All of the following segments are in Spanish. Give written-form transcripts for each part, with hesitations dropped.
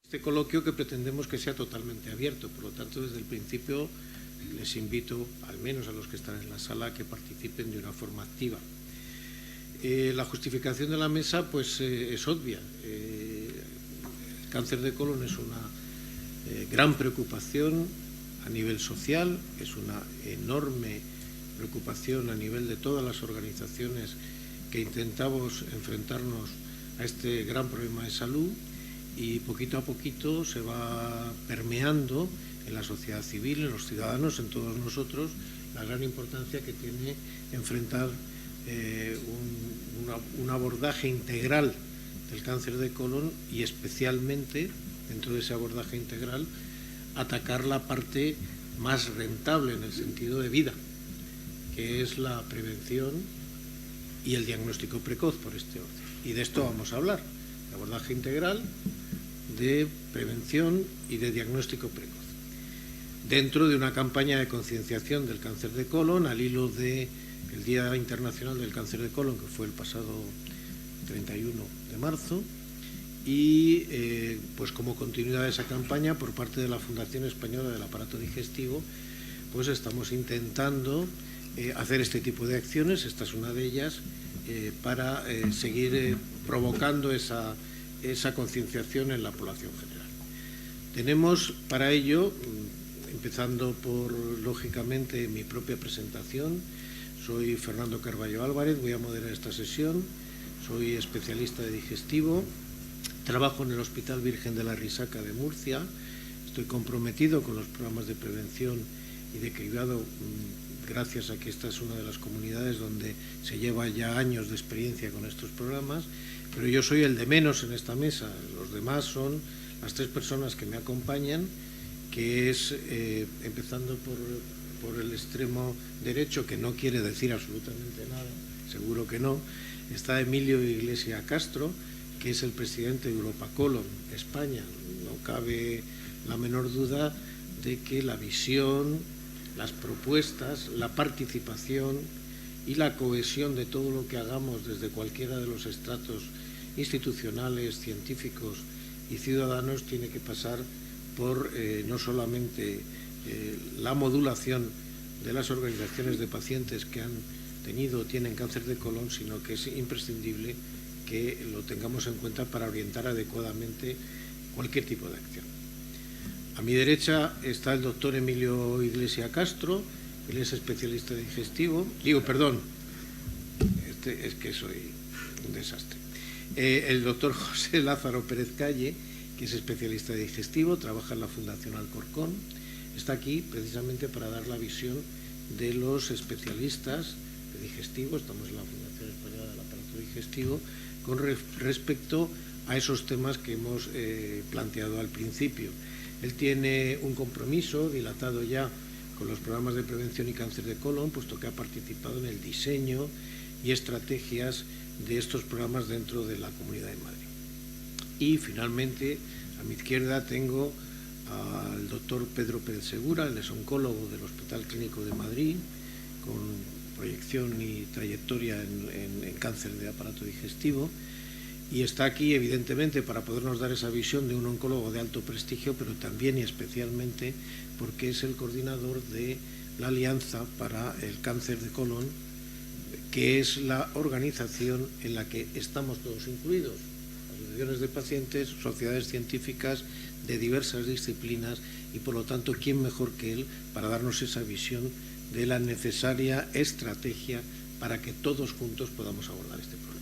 Este coloquio que pretendemos que sea totalmente abierto, por lo tanto, desde el principio les invito, al menos a los que están en la sala, a que participen de una forma activa. La justificación de la mesa pues es obvia. El cáncer de colon es una gran preocupación a nivel social, es una enorme preocupación a nivel de todas las organizaciones que intentamos enfrentarnos a este gran problema de salud, y poquito a poquito se va permeando en la sociedad civil, en los ciudadanos, en todos nosotros, la gran importancia que tiene enfrentar un abordaje integral del cáncer de colon, y especialmente, dentro de ese abordaje integral, atacar la parte más rentable en el sentido de vida, que es la prevención y el diagnóstico precoz por este orden. Y de esto vamos a hablar, de abordaje integral, de prevención y de diagnóstico precoz, dentro de una campaña de concienciación del cáncer de colon, al hilo del Día Internacional del Cáncer de Colon, que fue el pasado 31 de marzo, y pues como continuidad de esa campaña, por parte de la Fundación Española del Aparato Digestivo, pues estamos intentando hacer este tipo de acciones. Esta es una de ellas, para seguir provocando esa concienciación en la población general. Tenemos para ello, empezando por, lógicamente, mi propia presentación. Soy Fernando Carballo Álvarez, voy a moderar esta sesión. Soy especialista de digestivo, trabajo en el Hospital Virgen de la Risaca de Murcia, estoy comprometido con los programas de prevención y de cribado, gracias a que esta es una de las comunidades donde se lleva ya años de experiencia con estos programas, pero yo soy el de menos en esta mesa. Los demás son las tres personas que me acompañan, que es, empezando por el extremo derecho, que no quiere decir absolutamente nada, seguro que no, está Emilio Iglesia Castro, que es el presidente de Europa Colon España. No cabe la menor duda de que la visión, las propuestas, la participación y la cohesión de todo lo que hagamos desde cualquiera de los estratos institucionales, científicos y ciudadanos tiene que pasar por no solamente la modulación de las organizaciones de pacientes que han tenido o tienen cáncer de colon, sino que es imprescindible que lo tengamos en cuenta para orientar adecuadamente cualquier tipo de acción. A mi derecha está el doctor Emilio Iglesia Castro, él es especialista de digestivo. Es que soy un desastre. El doctor José Lázaro Pérez Calle, que es especialista de digestivo, trabaja en la Fundación Alcorcón, está aquí precisamente para dar la visión de los especialistas de digestivo, estamos en la Fundación Española del Aparato Digestivo, con respecto a esos temas que hemos planteado al principio. Él tiene un compromiso dilatado ya con los programas de prevención y cáncer de colon, puesto que ha participado en el diseño y estrategias de estos programas dentro de la Comunidad de Madrid. Y finalmente, a mi izquierda tengo al doctor Pedro Pérez Segura, él es oncólogo del Hospital Clínico de Madrid, con proyección y trayectoria en cáncer de aparato digestivo, y está aquí evidentemente para podernos dar esa visión de un oncólogo de alto prestigio, pero también y especialmente porque es el coordinador de la Alianza para el Cáncer de Colon, que es la organización en la que estamos todos incluidos, asociaciones de pacientes, sociedades científicas de diversas disciplinas, y por lo tanto, ¿quién mejor que él para darnos esa visión de la necesaria estrategia para que todos juntos podamos abordar este problema?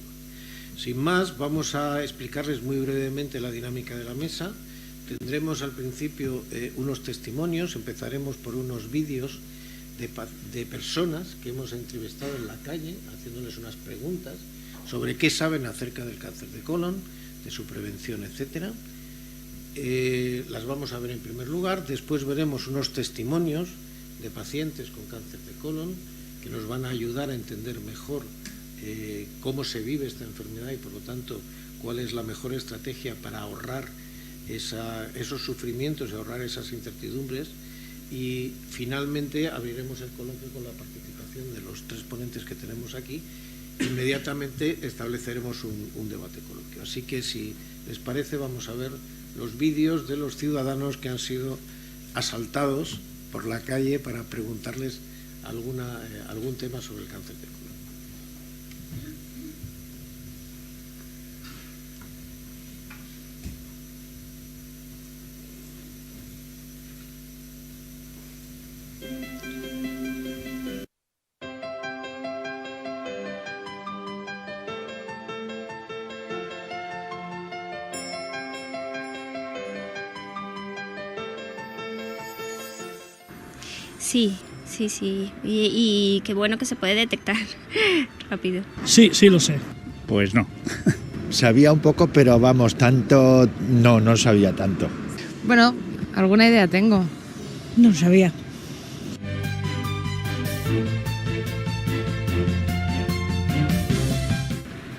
Sin más, vamos a explicarles muy brevemente la dinámica de la mesa. Tendremos al principio unos testimonios, empezaremos por unos vídeos de personas que hemos entrevistado en la calle, haciéndoles unas preguntas sobre qué saben acerca del cáncer de colon, de su prevención, etcétera. Las vamos a ver en primer lugar. Después veremos unos testimonios de pacientes con cáncer de colon que nos van a ayudar a entender mejor cómo se vive esta enfermedad y, por lo tanto, cuál es la mejor estrategia para ahorrar esos sufrimientos y ahorrar esas incertidumbres. Y finalmente abriremos el coloquio con la participación de los tres ponentes que tenemos aquí. Inmediatamente estableceremos un debate coloquio. Así que, si les parece, vamos a ver los vídeos de los ciudadanos que han sido asaltados por la calle para preguntarles algún tema sobre el cáncer de colon. Sí. Y qué bueno que se puede detectar rápido. Sí, lo sé. Pues no. Sabía un poco, pero vamos, tanto no sabía tanto. Bueno, alguna idea tengo. No sabía.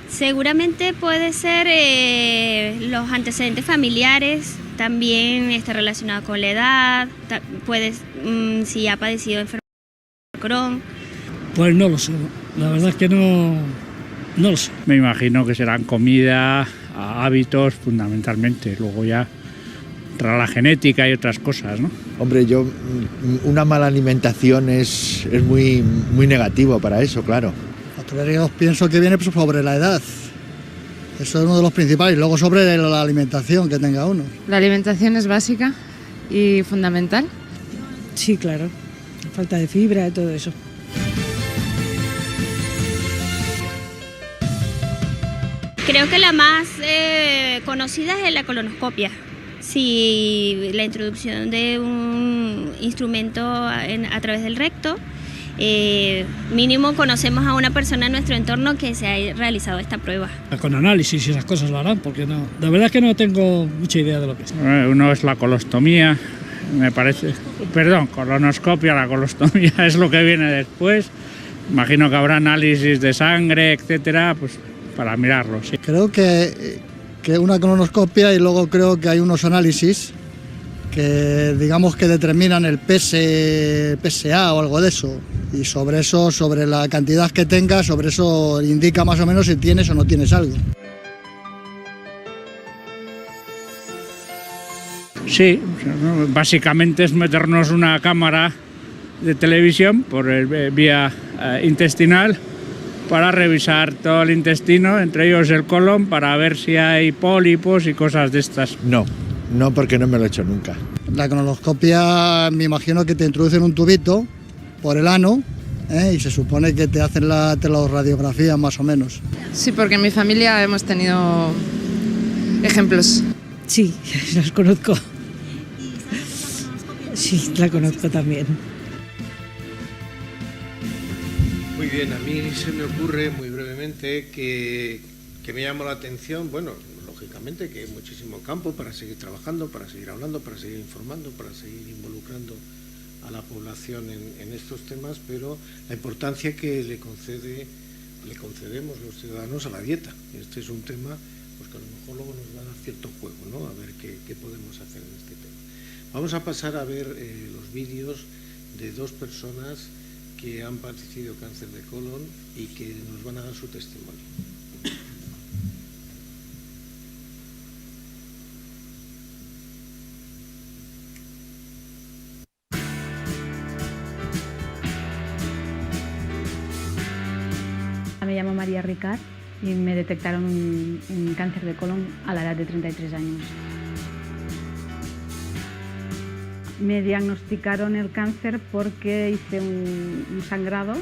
Seguramente puede ser los antecedentes familiares, también está relacionado con la edad, si ha padecido enfermedad de Crohn. Pues no lo sé, la verdad es que no lo sé. Me imagino que serán comida, hábitos fundamentalmente, luego ya la genética y otras cosas, ¿no? Hombre, una mala alimentación es muy negativo para eso, claro. Factores pienso que viene sobre la edad. Eso es uno de los principales. Y luego sobre la alimentación que tenga uno. La alimentación es básica y fundamental. Sí, claro. Falta de fibra y todo eso. Creo que la más conocida es la colonoscopia. Sí, la introducción de un instrumento a través del recto. Mínimo conocemos a una persona en nuestro entorno que se ha realizado esta prueba. Con análisis y esas cosas lo harán, porque no. La verdad es que no tengo mucha idea de lo que es. Uno es la colostomía, me parece. Perdón, colonoscopia, la colostomía es lo que viene después. Imagino que habrá análisis de sangre, etcétera, pues para mirarlo, sí. Creo que una colonoscopia y luego creo que hay unos análisis que digamos que determinan el PSA o algo de eso. Y sobre eso, sobre la cantidad que tengas, sobre eso indica más o menos si tienes o no tienes algo. Sí, básicamente es meternos una cámara de televisión por vía intestinal para revisar todo el intestino, entre ellos el colon, para ver si hay pólipos y cosas de estas. No, porque no me lo he hecho nunca. La colonoscopia me imagino que te introducen un tubito por el ano, y se supone que te hacen la radiografía más o menos. Sí, porque en mi familia hemos tenido ejemplos. Sí, los conozco. Sí, la conozco también. Muy bien, a mí se me ocurre muy brevemente que me llama la atención, bueno, lógicamente que hay muchísimo campo para seguir trabajando, para seguir hablando, para seguir informando, para seguir involucrando a la población en estos temas, pero la importancia que le concedemos los ciudadanos a la dieta. Este es un tema pues que a lo mejor luego nos va a dar cierto juego, ¿no? A ver qué podemos hacer en este tema. Vamos a pasar a ver los vídeos de dos personas que han padecido cáncer de colon y que nos van a dar su testimonio. Me llamo María Ricard y me detectaron un cáncer de colon a la edad de 33 años. Me diagnosticaron el cáncer porque hice un sangrado,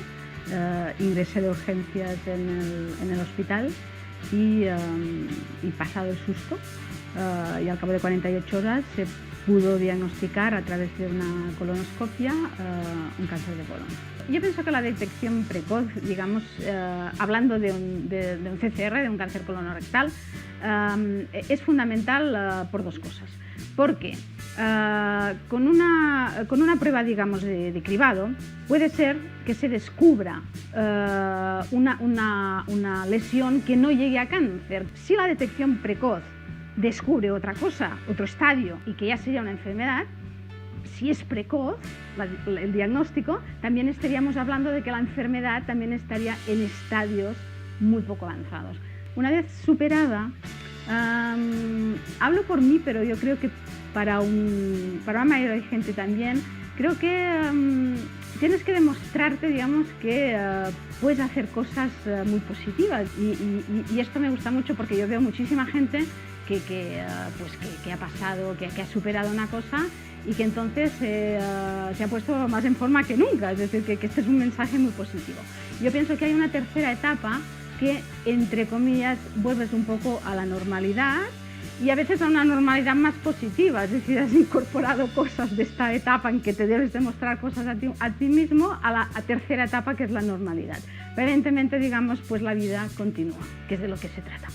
ingresé de urgencias en el hospital y pasado el susto, y al cabo de 48 horas se pudo diagnosticar a través de una colonoscopia un cáncer de colon. Yo pienso que la detección precoz, digamos, hablando de un CCR, de un cáncer colorectal, es fundamental por dos cosas. Porque con una prueba, digamos, de cribado, puede ser que se descubra una lesión que no llegue a cáncer. Si la detección precoz descubre otra cosa, otro estadio, y que ya sería una enfermedad, si es precoz el diagnóstico, también estaríamos hablando de que la enfermedad también estaría en estadios muy poco avanzados. Una vez superada Hablo por mí, pero yo creo que para la mayoría de gente también, creo que tienes que demostrarte, digamos, que puedes hacer cosas muy positivas. Y esto me gusta mucho porque yo veo muchísima gente que ha pasado, que ha superado una cosa y que entonces se ha puesto más en forma que nunca. Es decir, que este es un mensaje muy positivo. Yo pienso que hay una tercera etapa que, entre comillas, vuelves un poco a la normalidad y a veces a una normalidad más positiva, es decir, has incorporado cosas de esta etapa en que te debes demostrar cosas a ti mismo a la tercera etapa, que es la normalidad. Pero evidentemente, digamos, pues la vida continúa, que es de lo que se trata.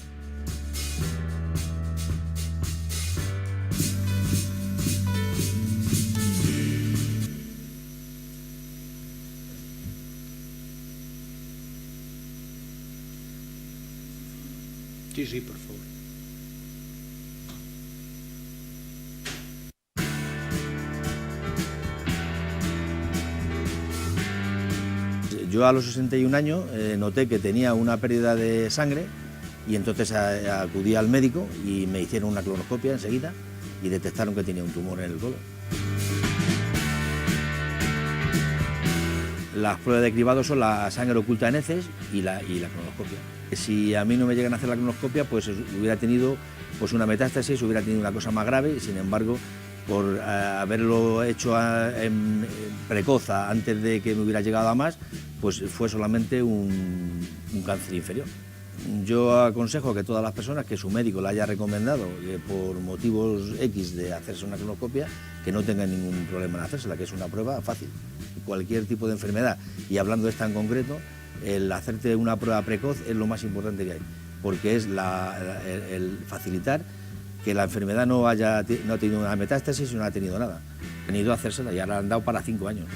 Sí, por favor. Yo a los 61 años noté que tenía una pérdida de sangre y entonces acudí al médico y me hicieron una colonoscopia enseguida y detectaron que tenía un tumor en el colon. Las pruebas de cribado son la sangre oculta en heces y la colonoscopia. Si a mí no me llegan a hacer la colonoscopia, pues hubiera tenido pues una metástasis, hubiera tenido una cosa más grave, y sin embargo, por haberlo hecho en precoza antes de que me hubiera llegado a más, pues fue solamente un cáncer inferior. Yo aconsejo que todas las personas que su médico le haya recomendado por motivos X de hacerse una colonoscopia, que no tengan ningún problema en hacérsela, que es una prueba fácil. Cualquier tipo de enfermedad, y hablando de esta en concreto, el hacerte una prueba precoz es lo más importante que hay, porque es el facilitar que la enfermedad no ha tenido una metástasis y no ha tenido nada. Han ido a hacérsela y ahora la han dado para 5 años.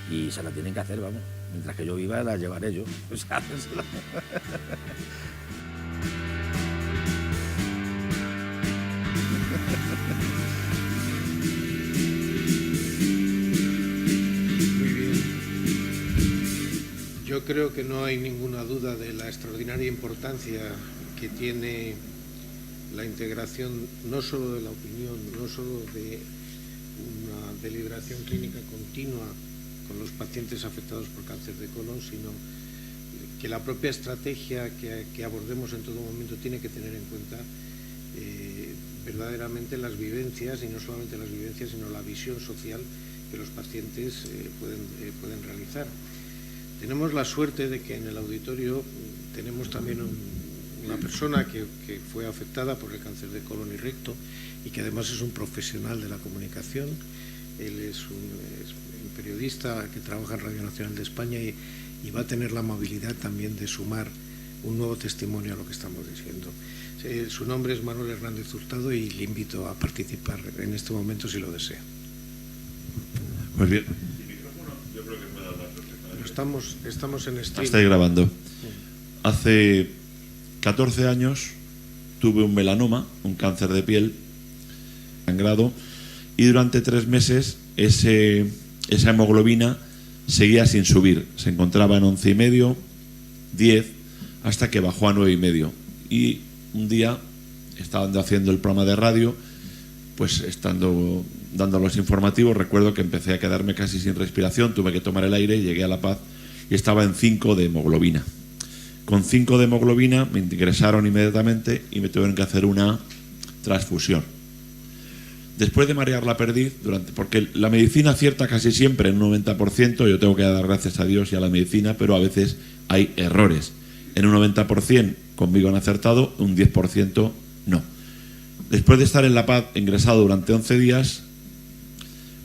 Y se la tienen que hacer, vamos. Mientras que yo viva, la llevaré yo. O sea, Yo creo que no hay ninguna duda de la extraordinaria importancia que tiene la integración no solo de la opinión, no solo de una deliberación clínica continua con los pacientes afectados por cáncer de colon, sino que la propia estrategia que abordemos en todo momento tiene que tener en cuenta verdaderamente las vivencias, y no solamente las vivencias, sino la visión social que los pacientes pueden realizar. Tenemos la suerte de que en el auditorio tenemos también una persona que fue afectada por el cáncer de colon y recto y que además es un profesional de la comunicación. Él es un periodista que trabaja en Radio Nacional de España y va a tener la amabilidad también de sumar un nuevo testimonio a lo que estamos diciendo. Su nombre es Manuel Hernández Hurtado y le invito a participar en este momento si lo desea. Pues bien. Estamos en streaming. Estáis grabando. Hace 14 años tuve un melanoma, un cáncer de piel, sangrado, y durante 3 meses esa hemoglobina seguía sin subir. Se encontraba en 11,5, 10, hasta que bajó a 9,5. Y un día, estando haciendo el programa de radio, pues estando dando los informativos, recuerdo que empecé a quedarme casi sin respiración, tuve que tomar el aire, llegué a La Paz y estaba en 5 de hemoglobina. Con 5 de hemoglobina me ingresaron inmediatamente y me tuvieron que hacer una transfusión. Después de marear la perdiz, porque la medicina acierta casi siempre en un 90%, yo tengo que dar gracias a Dios y a la medicina, pero a veces hay errores. En un 90% conmigo han acertado, un 10% no. Después de estar en La Paz ingresado durante 11 días,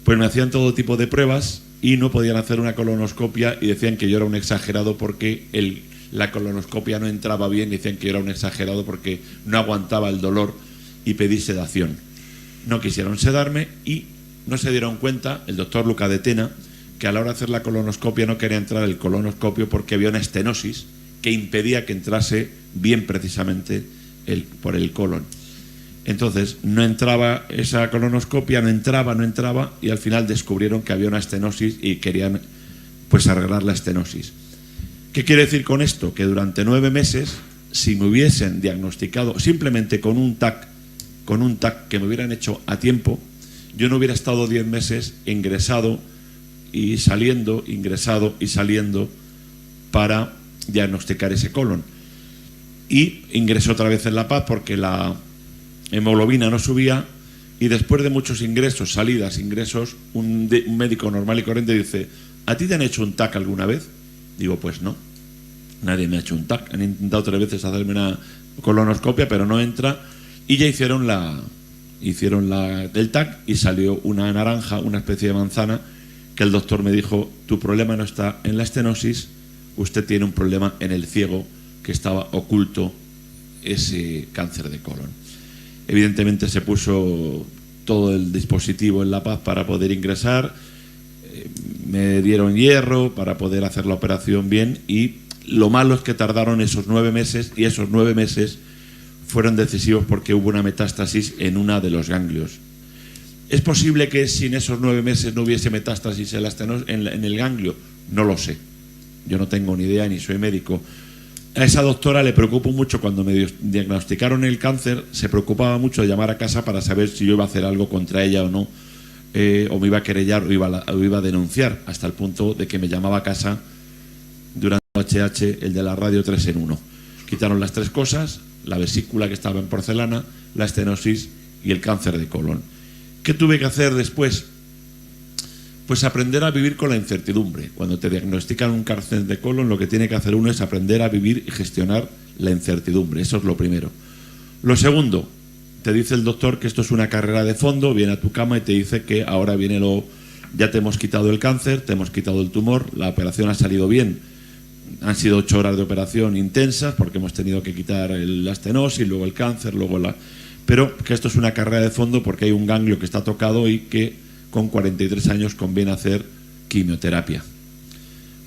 pues me hacían todo tipo de pruebas y no podían hacer una colonoscopia y decían que yo era un exagerado porque la colonoscopia no entraba bien, y decían que yo era un exagerado porque no aguantaba el dolor y pedí sedación. No quisieron sedarme y no se dieron cuenta, el doctor Luca de Tena, que a la hora de hacer la colonoscopia no quería entrar el colonoscopio porque había una estenosis que impedía que entrase bien precisamente por el colon. Entonces no entraba esa colonoscopia, no entraba, y al final descubrieron que había una estenosis y querían pues arreglar la estenosis. ¿Qué quiere decir con esto? Que durante 9 meses si me hubiesen diagnosticado simplemente con un TAC que me hubieran hecho a tiempo, yo no hubiera estado 10 meses ingresado y saliendo, ingresado y saliendo para diagnosticar ese colon. Y ingresé otra vez en La Paz porque la hemoglobina no subía, y después de muchos ingresos, salidas, ingresos, un médico normal y corriente dice: ¿a ti te han hecho un TAC alguna vez? Digo, pues no, nadie me ha hecho un TAC. Han intentado 3 veces hacerme una colonoscopia, pero no entra, y ya hicieron del TAC y salió una naranja, una especie de manzana, que el doctor me dijo: tu problema no está en la estenosis, usted tiene un problema en el ciego, que estaba oculto ese cáncer de colon. Evidentemente se puso todo el dispositivo en La Paz para poder ingresar, me dieron hierro para poder hacer la operación bien, y lo malo es que tardaron esos 9 meses, y esos 9 meses fueron decisivos porque hubo una metástasis en una de los ganglios. ¿Es posible que sin esos 9 meses no hubiese metástasis en el ganglio? No lo sé. Yo no tengo ni idea, ni soy médico. A esa doctora le preocupó mucho cuando me diagnosticaron el cáncer, se preocupaba mucho de llamar a casa para saber si yo iba a hacer algo contra ella o no, o me iba a querellar o iba a denunciar, hasta el punto de que me llamaba a casa durante el HH, el de la radio 3 en 1. Quitaron las 3 cosas, la vesícula que estaba en porcelana, la estenosis y el cáncer de colon. ¿Qué tuve que hacer después? Pues aprender a vivir con la incertidumbre. Cuando te diagnostican un cáncer de colon, lo que tiene que hacer uno es aprender a vivir y gestionar la incertidumbre. Eso es lo primero. Lo segundo, te dice el doctor que esto es una carrera de fondo, viene a tu cama y te dice que ahora viene ya te hemos quitado el cáncer, te hemos quitado el tumor, la operación ha salido bien. Han sido 8 horas de operación intensas porque hemos tenido que quitar la estenosis, luego el cáncer, pero que esto es una carrera de fondo porque hay un ganglio que está tocado y que con 43 años conviene hacer quimioterapia.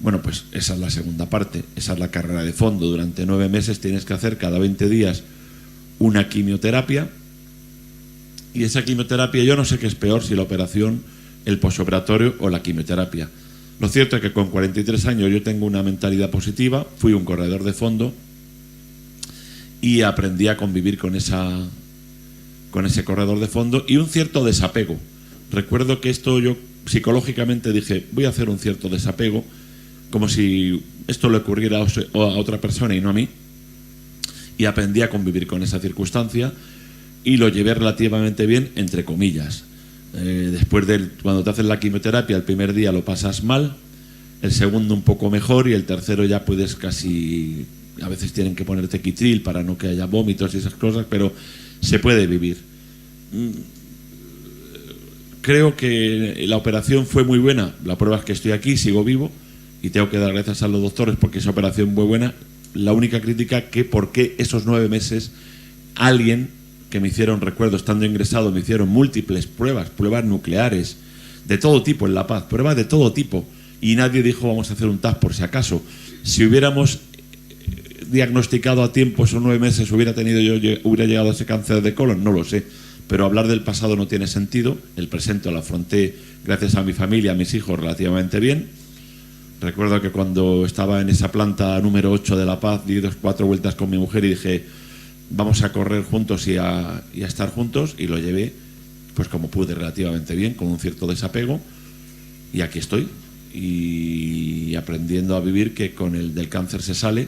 Bueno, pues esa es la segunda parte, esa es la carrera de fondo. Durante 9 meses tienes que hacer cada 20 días una quimioterapia, y esa quimioterapia, yo no sé qué es peor, si la operación, el posoperatorio o la quimioterapia. Lo cierto es que con 43 años yo tengo una mentalidad positiva, fui un corredor de fondo y aprendí a convivir con ese corredor de fondo y un cierto desapego. Recuerdo que esto yo psicológicamente dije: voy a hacer un cierto desapego, como si esto le ocurriera a otra persona y no a mí, y aprendí a convivir con esa circunstancia y lo llevé relativamente bien, entre comillas. Después cuando te hacen la quimioterapia, el primer día lo pasas mal, el segundo un poco mejor, y el tercero ya puedes casi, a veces tienen que ponerte Kitril para no que haya vómitos y esas cosas, pero se puede vivir. Creo que la operación fue muy buena. La prueba es que estoy aquí, sigo vivo, y tengo que dar gracias a los doctores porque esa operación fue buena. La única crítica, que por qué esos 9 meses alguien que me hicieron, recuerdo, estando ingresado, me hicieron múltiples pruebas nucleares, de todo tipo en La Paz, pruebas de todo tipo, y nadie dijo vamos a hacer un TAC por si acaso. Si hubiéramos diagnosticado a tiempo esos 9 meses, hubiera llegado a ese cáncer de colon, no lo sé. Pero hablar del pasado no tiene sentido. El presente lo afronté, gracias a mi familia, a mis hijos, relativamente bien. Recuerdo que cuando estaba en esa planta número 8 de La Paz, di 4 vueltas con mi mujer y dije: vamos a correr juntos y a estar juntos, y lo llevé pues como pude, relativamente bien, con un cierto desapego, y aquí estoy, y aprendiendo a vivir, que con el del cáncer se sale,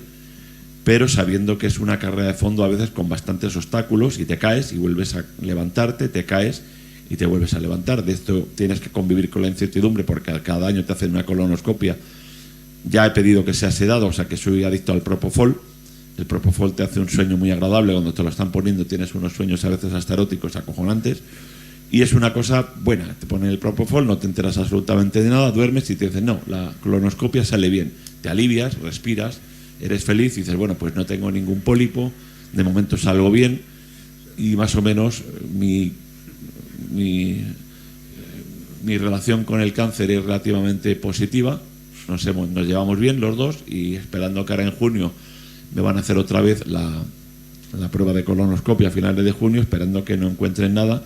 pero sabiendo que es una carrera de fondo a veces con bastantes obstáculos, y te caes y vuelves a levantarte, te caes y te vuelves a levantar. De esto tienes que convivir con la incertidumbre porque cada año te hacen una colonoscopia. Ya he pedido que sea sedado, o sea que soy adicto al Propofol. El Propofol te hace un sueño muy agradable, cuando te lo están poniendo tienes unos sueños a veces hasta eróticos, acojonantes, y es una cosa buena. Te ponen el Propofol, no te enteras absolutamente de nada, duermes y te dicen: no, la colonoscopia sale bien. Te alivias, respiras, eres feliz y dices: bueno, pues no tengo ningún pólipo, de momento salgo bien, y más o menos mi relación con el cáncer es relativamente positiva. Nos llevamos bien los dos, y esperando que ahora en junio me van a hacer otra vez la prueba de colonoscopia a finales de junio, esperando que no encuentren nada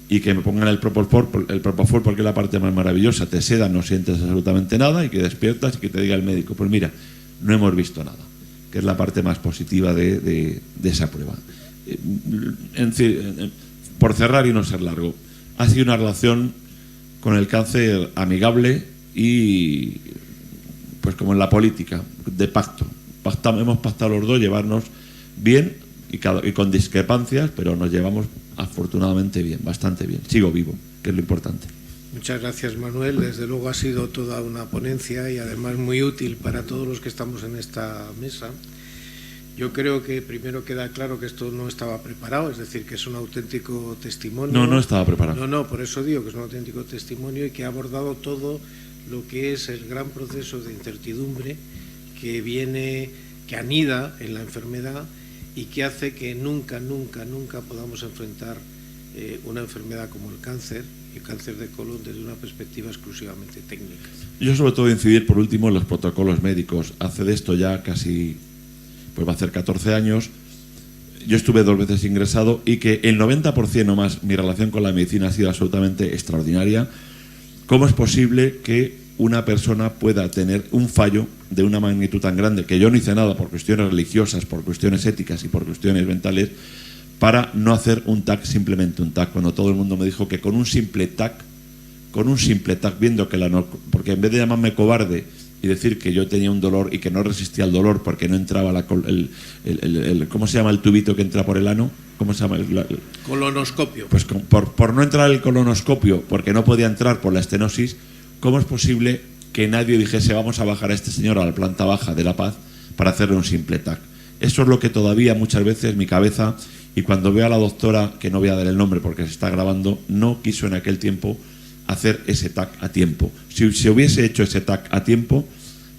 y que me pongan el Propofol porque es la parte más maravillosa. Te sedan, no sientes absolutamente nada, y que despiertas y que te diga el médico: pues mira, no hemos visto nada. que es la parte más positiva de esa prueba. Por cerrar y no ser largo, ha sido una relación con el cáncer amigable y, pues como en la política, de pacto. Hemos pactado los dos llevarnos bien y con discrepancias, pero nos llevamos afortunadamente bien, bastante bien. Sigo vivo, que es lo importante. Muchas gracias, Manuel. Desde luego ha sido toda una ponencia y además muy útil para todos los que estamos en esta mesa. Yo creo que primero queda claro que esto no estaba preparado, es decir, que es un auténtico testimonio. No estaba preparado. No, por eso digo que es un auténtico testimonio y que ha abordado todo lo que es el gran proceso de incertidumbre que anida en la enfermedad y que hace que nunca podamos enfrentar una enfermedad como el cáncer de colon desde una perspectiva exclusivamente técnica. Yo sobre todo incidir por último en los protocolos médicos. Hace de esto ya casi, pues va a hacer 14 años, yo estuve 2 veces ingresado y que el 90% o más mi relación con la medicina ha sido absolutamente extraordinaria. ¿Cómo es posible que una persona pueda tener un fallo de una magnitud tan grande, que yo no hice nada por cuestiones religiosas, por cuestiones éticas y por cuestiones mentales, para no hacer un TAC, simplemente un TAC, cuando todo el mundo me dijo que con un simple TAC, viendo que porque en vez de llamarme cobarde y decir que yo tenía un dolor y que no resistía al dolor porque no entraba ¿cómo se llama el tubito que entra por el ano? ¿Cómo se llama? Colonoscopio. Pues por no entrar el colonoscopio, porque no podía entrar por la estenosis, ¿cómo es posible que nadie dijese vamos a bajar a este señor a la planta baja de La Paz para hacerle un simple TAC? Eso es lo que todavía muchas veces mi cabeza, y cuando veo a la doctora, que no voy a dar el nombre porque se está grabando, no quiso en aquel tiempo hacer ese TAC a tiempo. Si se hubiese hecho ese TAC a tiempo,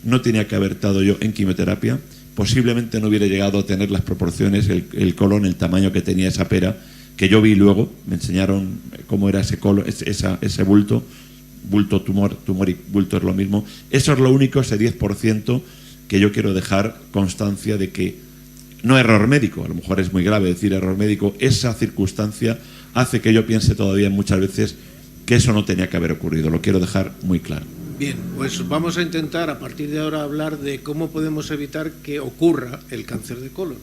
no tenía que haber estado yo en quimioterapia, posiblemente no hubiera llegado a tener las proporciones, el colon, el tamaño que tenía esa pera, que yo vi luego, me enseñaron cómo era ese colon, ese bulto, tumor y bulto es lo mismo. Eso es lo único, ese 10% que yo quiero dejar constancia de que no error médico, a lo mejor es muy grave decir error médico, esa circunstancia hace que yo piense todavía muchas veces que eso no tenía que haber ocurrido, lo quiero dejar muy claro. Bien, pues vamos a intentar a partir de ahora hablar de cómo podemos evitar que ocurra el cáncer de colon.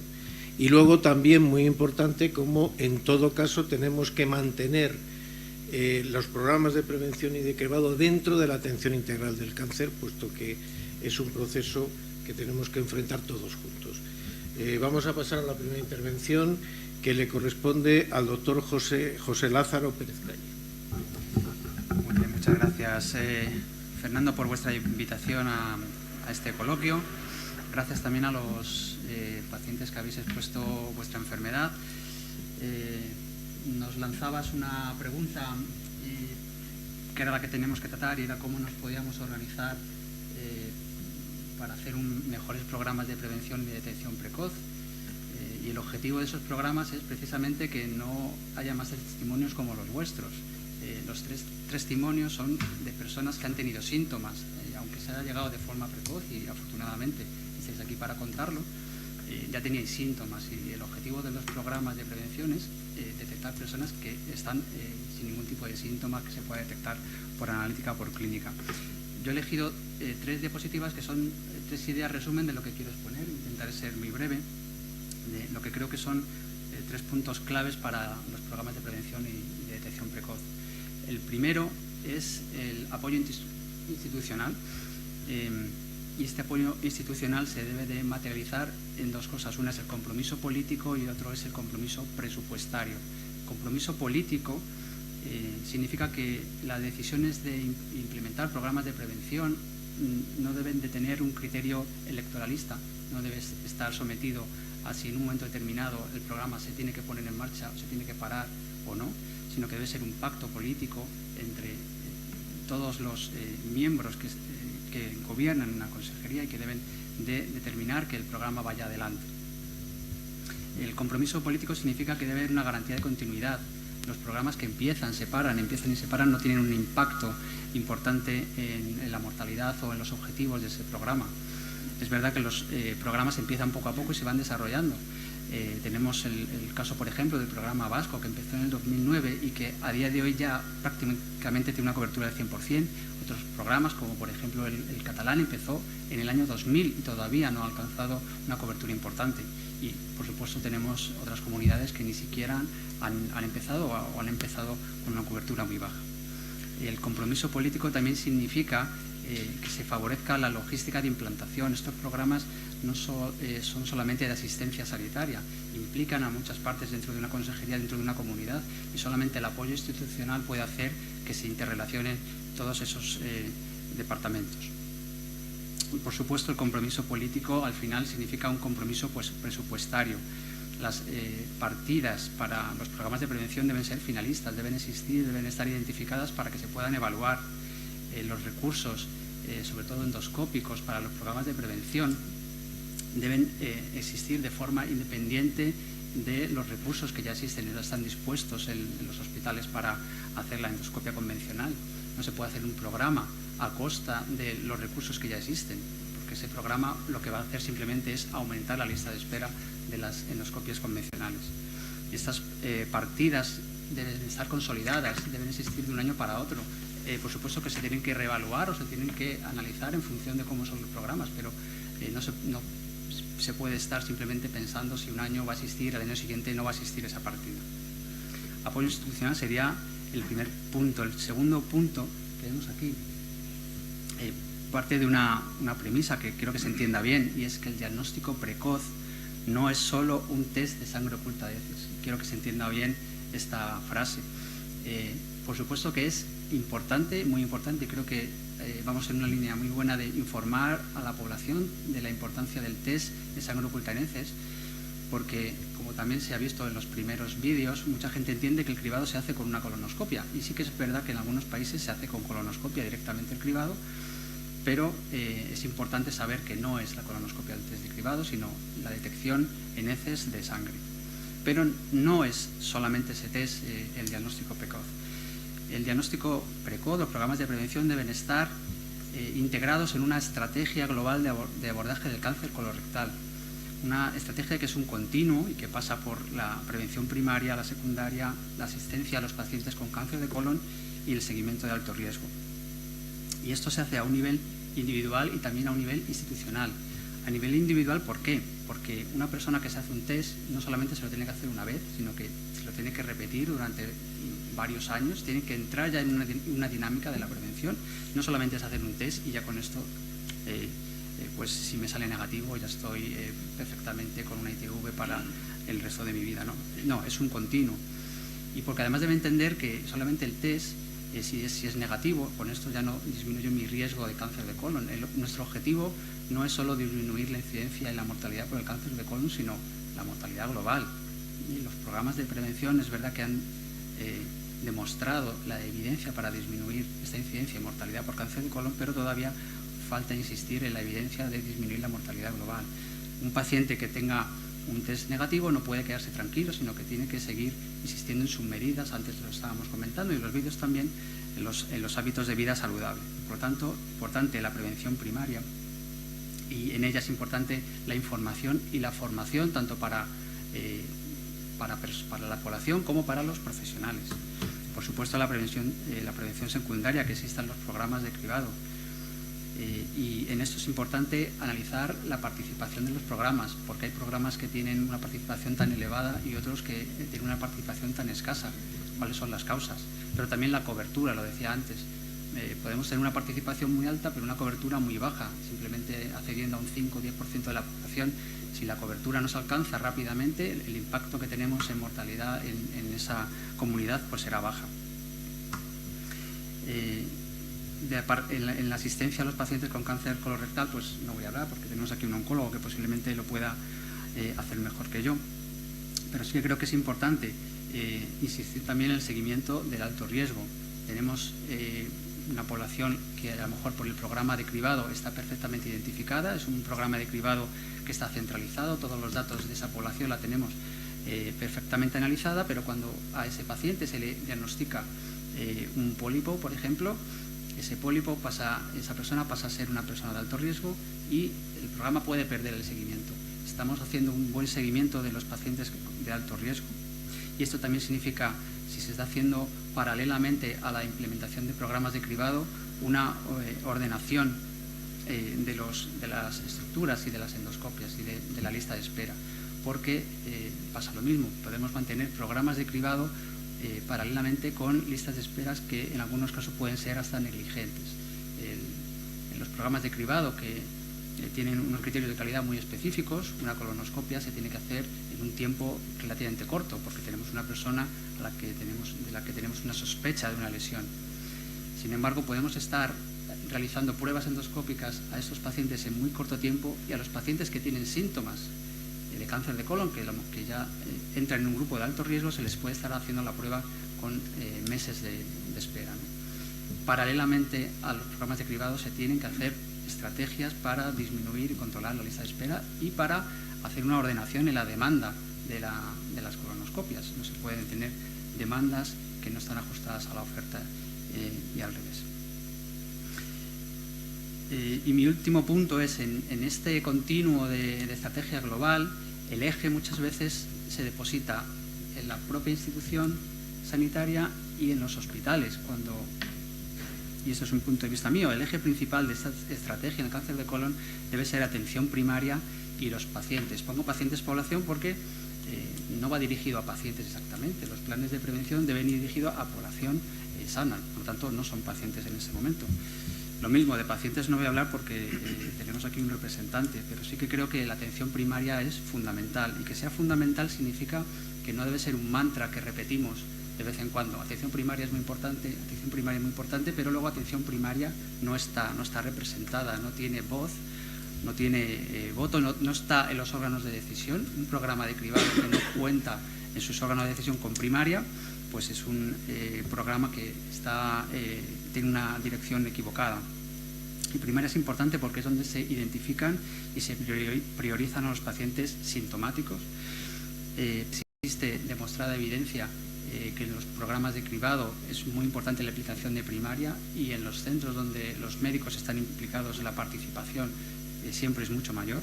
Y luego también, muy importante, cómo en todo caso tenemos que mantener los programas de prevención y de cribado dentro de la atención integral del cáncer, puesto que es un proceso que tenemos que enfrentar todos juntos. Vamos a pasar a la primera intervención que le corresponde al doctor José Lázaro Pérez Calle. Muy bien, muchas gracias, Fernando, por vuestra invitación a este coloquio. Gracias también a los pacientes que habéis expuesto vuestra enfermedad. Nos lanzabas una pregunta que era la que teníamos que tratar y era cómo nos podíamos organizar para hacer mejores programas de prevención y de detección precoz. Y el objetivo de esos programas es precisamente que no haya más testimonios como los vuestros. Los 3 testimonios son de personas que han tenido síntomas, aunque se haya llegado de forma precoz y afortunadamente estáis aquí para contarlo, ya teníais síntomas y el objetivo de los programas de prevención es detectar personas que están sin ningún tipo de síntoma que se pueda detectar por analítica o por clínica. Yo he elegido 3 diapositivas que son 3 ideas resumen de lo que quiero exponer, intentaré ser muy breve, de lo que creo que son 3 puntos claves para los programas de prevención y de detección precoz. El primero es el apoyo institucional y este apoyo institucional se debe de materializar en 2 cosas. Una es el compromiso político y otro es el compromiso presupuestario. Compromiso político significa que las decisiones de implementar programas de prevención no deben de tener un criterio electoralista, no debe estar sometido a si en un momento determinado el programa se tiene que poner en marcha o se tiene que parar o no, sino que debe ser un pacto político entre todos los miembros que gobiernan una consejería y que deben de determinar que el programa vaya adelante. El compromiso político significa que debe haber una garantía de continuidad. Los programas que empiezan y se paran no tienen un impacto importante en la mortalidad o en los objetivos de ese programa. Es verdad que los programas empiezan poco a poco y se van desarrollando, Tenemos el caso, por ejemplo, del programa vasco, que empezó en el 2009 y que a día de hoy ya prácticamente tiene una cobertura del 100%. Otros programas, como por ejemplo el catalán, empezó en el año 2000 y todavía no ha alcanzado una cobertura importante. Y, por supuesto, tenemos otras comunidades que ni siquiera han empezado o han empezado con una cobertura muy baja. El compromiso político también significa que se favorezca la logística de implantación. Estos programas no son solamente de asistencia sanitaria, implican a muchas partes dentro de una consejería, dentro de una comunidad, y solamente el apoyo institucional puede hacer que se interrelacionen todos esos departamentos. Y, por supuesto, el compromiso político al final significa un compromiso presupuestario. Las partidas para los programas de prevención deben ser finalistas, deben existir, deben estar identificadas para que se puedan evaluar. Los recursos, sobre todo endoscópicos, para los programas de prevención deben existir de forma independiente de los recursos que ya existen y ya están dispuestos en los hospitales para hacer la endoscopia convencional. No se puede hacer un programa a costa de los recursos que ya existen, porque ese programa lo que va a hacer simplemente es aumentar la lista de espera de las endoscopias convencionales. Y estas partidas deben estar consolidadas, deben existir de un año para otro. Por supuesto que se tienen que reevaluar o se tienen que analizar en función de cómo son los programas, pero no se puede estar simplemente pensando si un año va a existir, al año siguiente no va a existir esa partida. Apoyo institucional sería el primer punto. El segundo punto que vemos aquí parte de una premisa que quiero que se entienda bien, y es que el diagnóstico precoz no es solo un test de sangre oculta de heces. Quiero que se entienda bien esta frase. Por supuesto que es importante, muy importante, y creo que vamos en una línea muy buena de informar a la población de la importancia del test de sangre oculta en heces, porque, como también se ha visto en los primeros vídeos, mucha gente entiende que el cribado se hace con una colonoscopia, y sí que es verdad que en algunos países se hace con colonoscopia directamente el cribado, pero es importante saber que no es la colonoscopia del test de cribado, sino la detección en heces de sangre. Pero no es solamente ese test el diagnóstico precoz. El diagnóstico precoz, los programas de prevención deben estar integrados en una estrategia global de abordaje del cáncer colorectal. Una estrategia que es un continuo y que pasa por la prevención primaria, la secundaria, la asistencia a los pacientes con cáncer de colon y el seguimiento de alto riesgo. Y esto se hace a un nivel individual y también a un nivel institucional. A nivel individual, ¿por qué? Porque una persona que se hace un test no solamente se lo tiene que hacer una vez, sino que se lo tiene que repetir durante varios años, tiene que entrar ya en una dinámica de la prevención. No solamente es hacer un test y ya con esto, pues si me sale negativo ya estoy perfectamente con una ITV para el resto de mi vida. No, es un continuo. Y porque además debe entender que solamente el test, si es negativo, con esto ya no disminuyo mi riesgo de cáncer de colon. Nuestro objetivo no es solo disminuir la incidencia y la mortalidad por el cáncer de colon, sino la mortalidad global. Y los programas de prevención es verdad que han demostrado la evidencia para disminuir esta incidencia y mortalidad por cáncer de colon, pero todavía falta insistir en la evidencia de disminuir la mortalidad global. Un paciente que tenga un test negativo no puede quedarse tranquilo, sino que tiene que seguir insistiendo en sus medidas, antes lo estábamos comentando, y en los vídeos también, en los hábitos de vida saludable. Por lo tanto, importante la prevención primaria, y en ella es importante la información y la formación, tanto para la población como para los profesionales. Por supuesto, la prevención secundaria, que existan los programas de cribado. Y en esto es importante analizar la participación de los programas, porque hay programas que tienen una participación tan elevada y otros que tienen una participación tan escasa. ¿Cuáles son las causas? Pero también la cobertura, lo decía antes. Podemos tener una participación muy alta, pero una cobertura muy baja, simplemente accediendo a un 5 o 10% de la población. Si la cobertura no se alcanza rápidamente, el impacto que tenemos en mortalidad en esa comunidad pues será baja. En la asistencia a los pacientes con cáncer colorectal, pues no voy a hablar porque tenemos aquí un oncólogo que posiblemente lo pueda hacer mejor que yo. Pero sí que creo que es importante insistir también en el seguimiento del alto riesgo. Tenemos una población que a lo mejor por el programa de cribado está perfectamente identificada, es un programa de cribado que está centralizado, todos los datos de esa población la tenemos perfectamente analizada, pero cuando a ese paciente se le diagnostica un pólipo, por ejemplo, ese pólipo esa persona pasa a ser una persona de alto riesgo y el programa puede perder el seguimiento. estamos haciendo un buen seguimiento de los pacientes de alto riesgo, y esto también significa, si se está haciendo paralelamente a la implementación de programas de cribado, una ordenación de las estructuras y de las endoscopias y de la lista de espera, porque pasa lo mismo, podemos mantener programas de cribado paralelamente con listas de esperas que en algunos casos pueden ser hasta negligentes. En los programas de cribado que tienen unos criterios de calidad muy específicos, una colonoscopia se tiene que hacer en un tiempo relativamente corto, porque tenemos una persona de la que tenemos una sospecha de una lesión. Sin embargo, podemos estar realizando pruebas endoscópicas a estos pacientes en muy corto tiempo, y a los pacientes que tienen síntomas de cáncer de colon, que ya entran en un grupo de alto riesgo, se les puede estar haciendo la prueba con meses de espera, ¿no? Paralelamente a los programas de cribado se tienen que hacer estrategias para disminuir y controlar la lista de espera y para hacer una ordenación en la demanda de las colonoscopias. No se pueden tener demandas que no están ajustadas a la oferta y al revés. Y mi último punto es, en este continuo de estrategia global, el eje muchas veces se deposita en la propia institución sanitaria y en los hospitales, y eso es un punto de vista mío, el eje principal de esta estrategia en el cáncer de colon debe ser atención primaria y los pacientes. Pongo pacientes población porque no va dirigido a pacientes exactamente. Los planes de prevención deben ir dirigidos a población sana, por lo tanto no son pacientes en ese momento. Lo mismo, de pacientes no voy a hablar porque tenemos aquí un representante, pero sí que creo que la atención primaria es fundamental, y que sea fundamental significa que no debe ser un mantra que repetimos de vez en cuando. Atención primaria es muy importante, pero luego atención primaria no está representada, no tiene voz, no tiene voto, no está en los órganos de decisión. Un programa de cribado que no cuenta en sus órganos de decisión con primaria, pues es un programa que tiene una dirección equivocada. Y primaria es importante porque es donde se identifican y se priorizan a los pacientes sintomáticos. Existe demostrada evidencia que en los programas de cribado es muy importante la aplicación de primaria, y en los centros donde los médicos están implicados en la participación siempre es mucho mayor.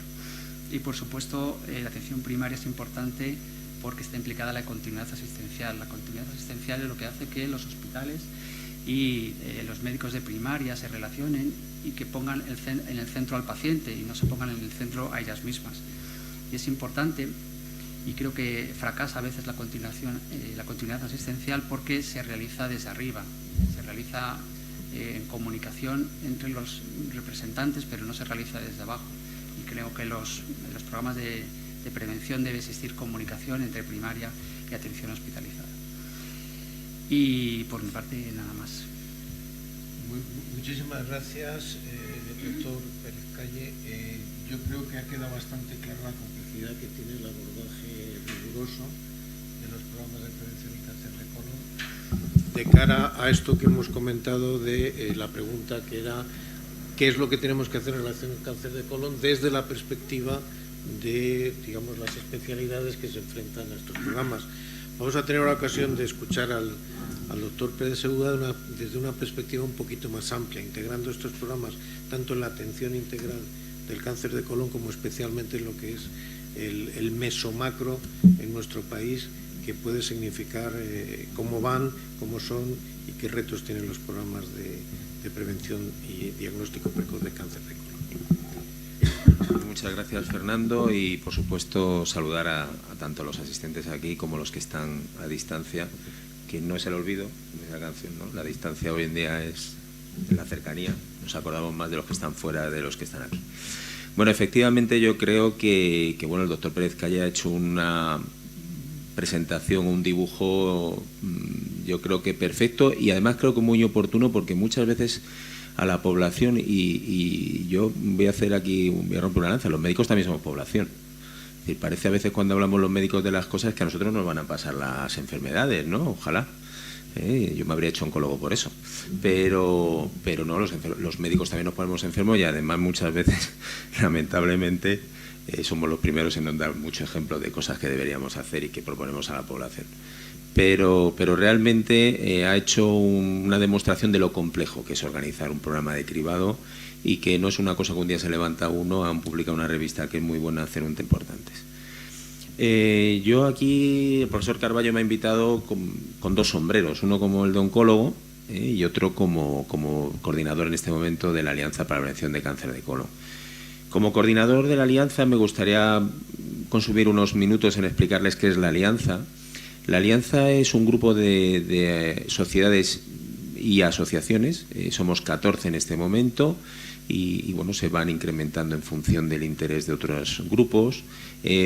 Y por supuesto la atención primaria es importante porque está implicada la continuidad asistencial. La continuidad asistencial es lo que hace que los hospitales y los médicos de primaria se relacionen y que pongan en el centro al paciente y no se pongan en el centro a ellas mismas. Y es importante, y creo que fracasa a veces la continuidad asistencial porque se realiza desde arriba, se realiza en comunicación entre los representantes, pero no se realiza desde abajo. Y creo que en los programas de prevención debe existir comunicación entre primaria y atención hospitalizada. Y por mi parte nada más. Muchísimas gracias, doctor Pérez Calle. Yo creo que ha quedado bastante clara la complejidad que tiene el abordaje riguroso de los programas de prevención y cáncer de colon de cara a esto que hemos comentado de la pregunta que era qué es lo que tenemos que hacer en relación con el cáncer de colon desde la perspectiva de, digamos, las especialidades que se enfrentan a estos programas. Vamos a tener la ocasión de escuchar al doctor Pérez Segura desde una perspectiva un poquito más amplia, integrando estos programas tanto en la atención integral del cáncer de colon como especialmente en lo que es el mesomacro en nuestro país, que puede significar cómo van, cómo son y qué retos tienen los programas de prevención y diagnóstico precoz de cáncer de colon. Muchas gracias, Fernando, y por supuesto saludar a tanto los asistentes aquí como los que están a distancia, que no es el olvido de esa canción, ¿no? La distancia hoy en día es la cercanía, nos acordamos más de los que están fuera de los que están aquí. Bueno, efectivamente yo creo que bueno, el doctor Pérez Calle ha hecho una presentación, un dibujo, yo creo que perfecto, y además creo que muy oportuno, porque muchas veces a la población, y yo voy a romper una lanza, los médicos también somos población. Es decir, parece a veces cuando hablamos los médicos de las cosas que a nosotros nos van a pasar las enfermedades, ¿no? Ojalá. Yo me habría hecho oncólogo por eso. Pero no, los médicos también nos ponemos enfermos, y además muchas veces, lamentablemente, somos los primeros en dar mucho ejemplo de cosas que deberíamos hacer y que proponemos a la población. Pero realmente ha hecho una demostración de lo complejo que es organizar un programa de cribado y que no es una cosa que un día se levanta uno, han publicado una revista que es muy buena, hacer un importantes. Yo aquí, el profesor Carballo me ha invitado con dos sombreros, uno como el de oncólogo y otro como coordinador en este momento de la Alianza para la Prevención de Cáncer de Colon. Como coordinador de la Alianza me gustaría consumir unos minutos en explicarles qué es la Alianza. La Alianza es un grupo de sociedades y asociaciones, somos 14 en este momento y bueno, se van incrementando en función del interés de otros grupos,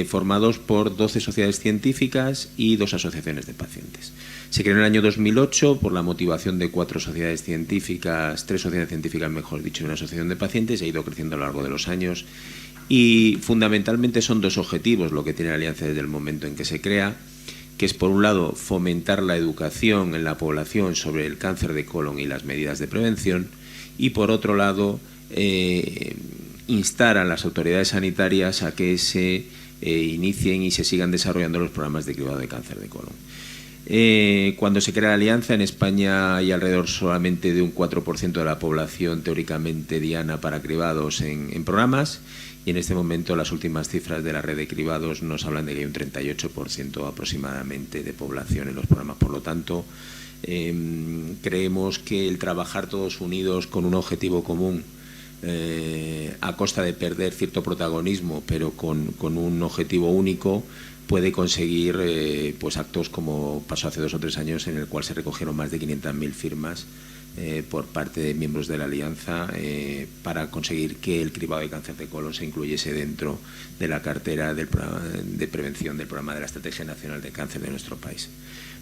formados por 12 sociedades científicas y 2 asociaciones de pacientes. Se creó en el año 2008 por la motivación de 4 sociedades científicas, 3 sociedades científicas, mejor dicho, y una asociación de pacientes, y ha ido creciendo a lo largo de los años. Y fundamentalmente son 2 objetivos lo que tiene la Alianza desde el momento en que se crea, que es por un lado fomentar la educación en la población sobre el cáncer de colon y las medidas de prevención, y por otro lado instar a las autoridades sanitarias a que se inicien y se sigan desarrollando los programas de cribado de cáncer de colon. Cuando se crea la Alianza, en España hay alrededor solamente de un 4% de la población teóricamente diana para cribados en programas, y en este momento las últimas cifras de la red de cribados nos hablan de que hay un 38% aproximadamente de población en los programas. Por lo tanto, creemos que el trabajar todos unidos con un objetivo común, a costa de perder cierto protagonismo, pero con un objetivo único, puede conseguir pues actos como pasó hace 2 o 3 años, en el cual se recogieron más de 500.000 firmas por parte de miembros de la Alianza para conseguir que el cribado de cáncer de colon se incluyese dentro de la cartera del programa de prevención del programa de la Estrategia Nacional de Cáncer de nuestro país.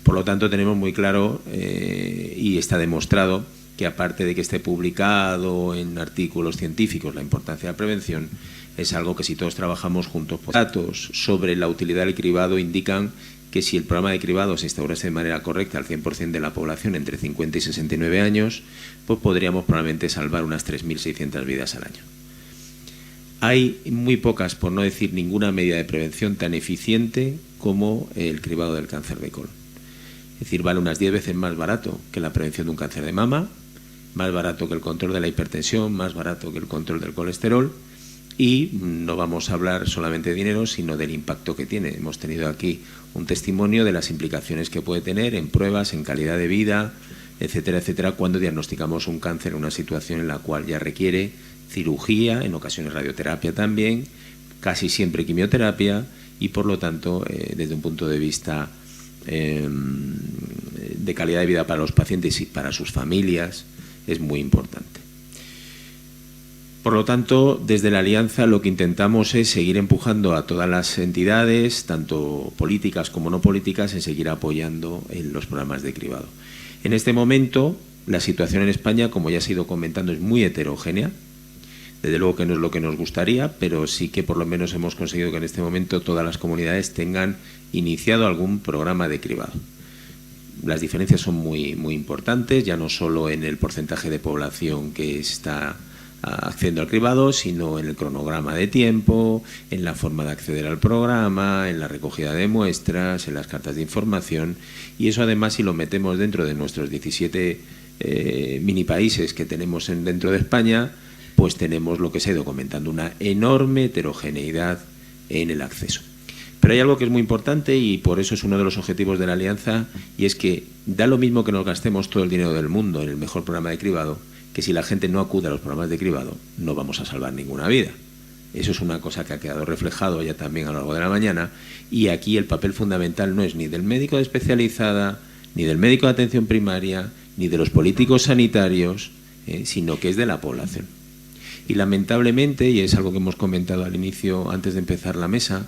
Por lo tanto, tenemos muy claro y está demostrado que, aparte de que esté publicado en artículos científicos la importancia de la prevención, es algo que si todos trabajamos juntos, datos sobre la utilidad del cribado indican que si el programa de cribado se instaurase de manera correcta al 100% de la población entre 50 y 69 años, pues podríamos probablemente salvar unas 3.600 vidas al año. Hay muy pocas, por no decir ninguna, medida de prevención tan eficiente como el cribado del cáncer de colon. Es decir, vale unas 10 veces más barato que la prevención de un cáncer de mama, más barato que el control de la hipertensión, más barato que el control del colesterol. Y no vamos a hablar solamente de dinero, sino del impacto que tiene. Hemos tenido aquí un testimonio de las implicaciones que puede tener en pruebas, en calidad de vida, etcétera, etcétera, cuando diagnosticamos un cáncer en una situación en la cual ya requiere cirugía, en ocasiones radioterapia también, casi siempre quimioterapia, y por lo tanto, desde un punto de vista de calidad de vida para los pacientes y para sus familias, es muy importante. Por lo tanto, desde la Alianza lo que intentamos es seguir empujando a todas las entidades, tanto políticas como no políticas, en seguir apoyando en los programas de cribado. En este momento, la situación en España, como ya se ha ido comentando, es muy heterogénea. Desde luego que no es lo que nos gustaría, pero sí que por lo menos hemos conseguido que en este momento todas las comunidades tengan iniciado algún programa de cribado. Las diferencias son muy, muy importantes, ya no solo en el porcentaje de población que está accediendo al cribado, sino en el cronograma de tiempo, en la forma de acceder al programa, en la recogida de muestras, en las cartas de información, y eso además, si lo metemos dentro de nuestros 17 mini países que tenemos dentro de España, pues tenemos lo que se ha ido comentando, una enorme heterogeneidad en el acceso. Pero hay algo que es muy importante y por eso es uno de los objetivos de la Alianza, y es que da lo mismo que nos gastemos todo el dinero del mundo en el mejor programa de cribado, que si la gente no acude a los programas de cribado no vamos a salvar ninguna vida. Eso es una cosa que ha quedado reflejado ya también a lo largo de la mañana, y aquí el papel fundamental no es ni del médico de especializada, ni del médico de atención primaria, ni de los políticos sanitarios, sino que es de la población. Y lamentablemente, y es algo que hemos comentado al inicio antes de empezar la mesa,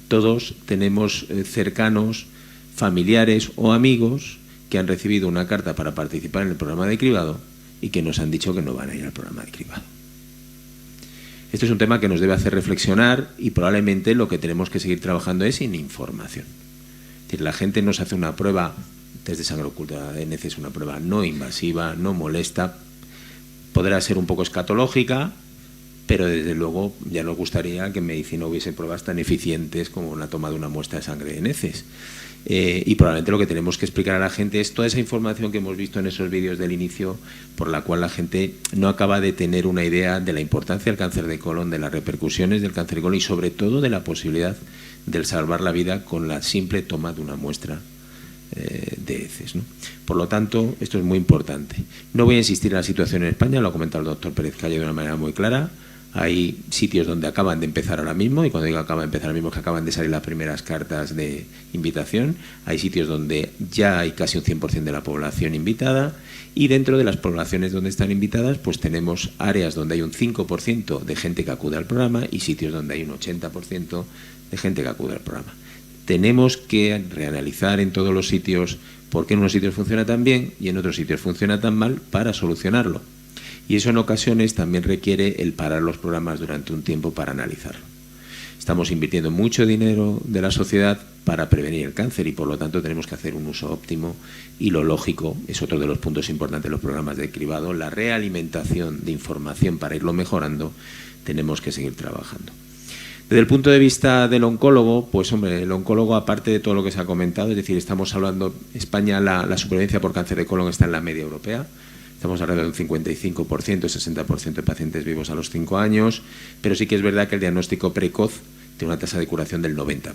todos tenemos cercanos, familiares o amigos que han recibido una carta para participar en el programa de cribado y que nos han dicho que no van a ir al programa de cribado. Este es un tema que nos debe hacer reflexionar y probablemente lo que tenemos que seguir trabajando es en información. Es decir, la gente nos hace una prueba, test de sangre oculta de ADN, es una prueba no invasiva, no molesta, podrá ser un poco escatológica, pero desde luego ya nos gustaría que en medicina hubiese pruebas tan eficientes como la toma de una muestra de sangre en heces. Y probablemente lo que tenemos que explicar a la gente es toda esa información que hemos visto en esos vídeos del inicio, por la cual la gente no acaba de tener una idea de la importancia del cáncer de colon, de las repercusiones del cáncer de colon y sobre todo de la posibilidad de salvar la vida con la simple toma de una muestra de heces, ¿no? Por lo tanto, esto es muy importante. No voy a insistir en la situación en España, lo ha comentado el doctor Pérez Calle de una manera muy clara. Hay sitios donde acaban de empezar ahora mismo, y cuando digo acaban de empezar ahora mismo es que acaban de salir las primeras cartas de invitación. Hay sitios donde ya hay casi un 100% de la población invitada, y dentro de las poblaciones donde están invitadas pues tenemos áreas donde hay un 5% de gente que acude al programa y sitios donde hay un 80% de gente que acude al programa. Tenemos que reanalizar en todos los sitios por qué en unos sitios funciona tan bien y en otros sitios funciona tan mal para solucionarlo. Y eso en ocasiones también requiere el parar los programas durante un tiempo para analizarlo. Estamos invirtiendo mucho dinero de la sociedad para prevenir el cáncer y por lo tanto tenemos que hacer un uso óptimo, y lo lógico es otro de los puntos importantes de los programas de cribado, la realimentación de información para irlo mejorando. Tenemos que seguir trabajando. Desde el punto de vista del oncólogo, pues hombre, el oncólogo, aparte de todo lo que se ha comentado, es decir, estamos hablando, España la supervivencia por cáncer de colon está en la media europea. Estamos alrededor de un 55%, 60% de pacientes vivos a los 5 años, pero sí que es verdad que el diagnóstico precoz tiene una tasa de curación del 90%.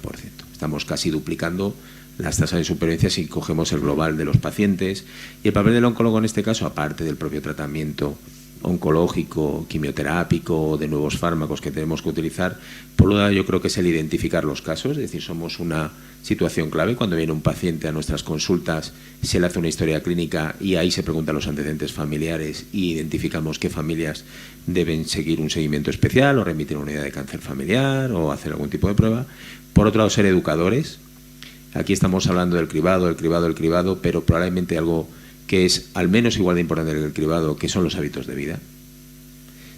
Estamos casi duplicando las tasas de supervivencia si cogemos el global de los pacientes. Y el papel del oncólogo en este caso, aparte del propio tratamiento oncológico, quimioterápico, de nuevos fármacos que tenemos que utilizar, por lo tanto yo creo que es el identificar los casos, es decir, somos una situación clave. Cuando viene un paciente a nuestras consultas se le hace una historia clínica y ahí se preguntan los antecedentes familiares y identificamos qué familias deben seguir un seguimiento especial o remitir una unidad de cáncer familiar o hacer algún tipo de prueba. Por otro lado, ser educadores. Aquí estamos hablando del cribado, pero probablemente algo que es al menos igual de importante que el cribado, que son los hábitos de vida.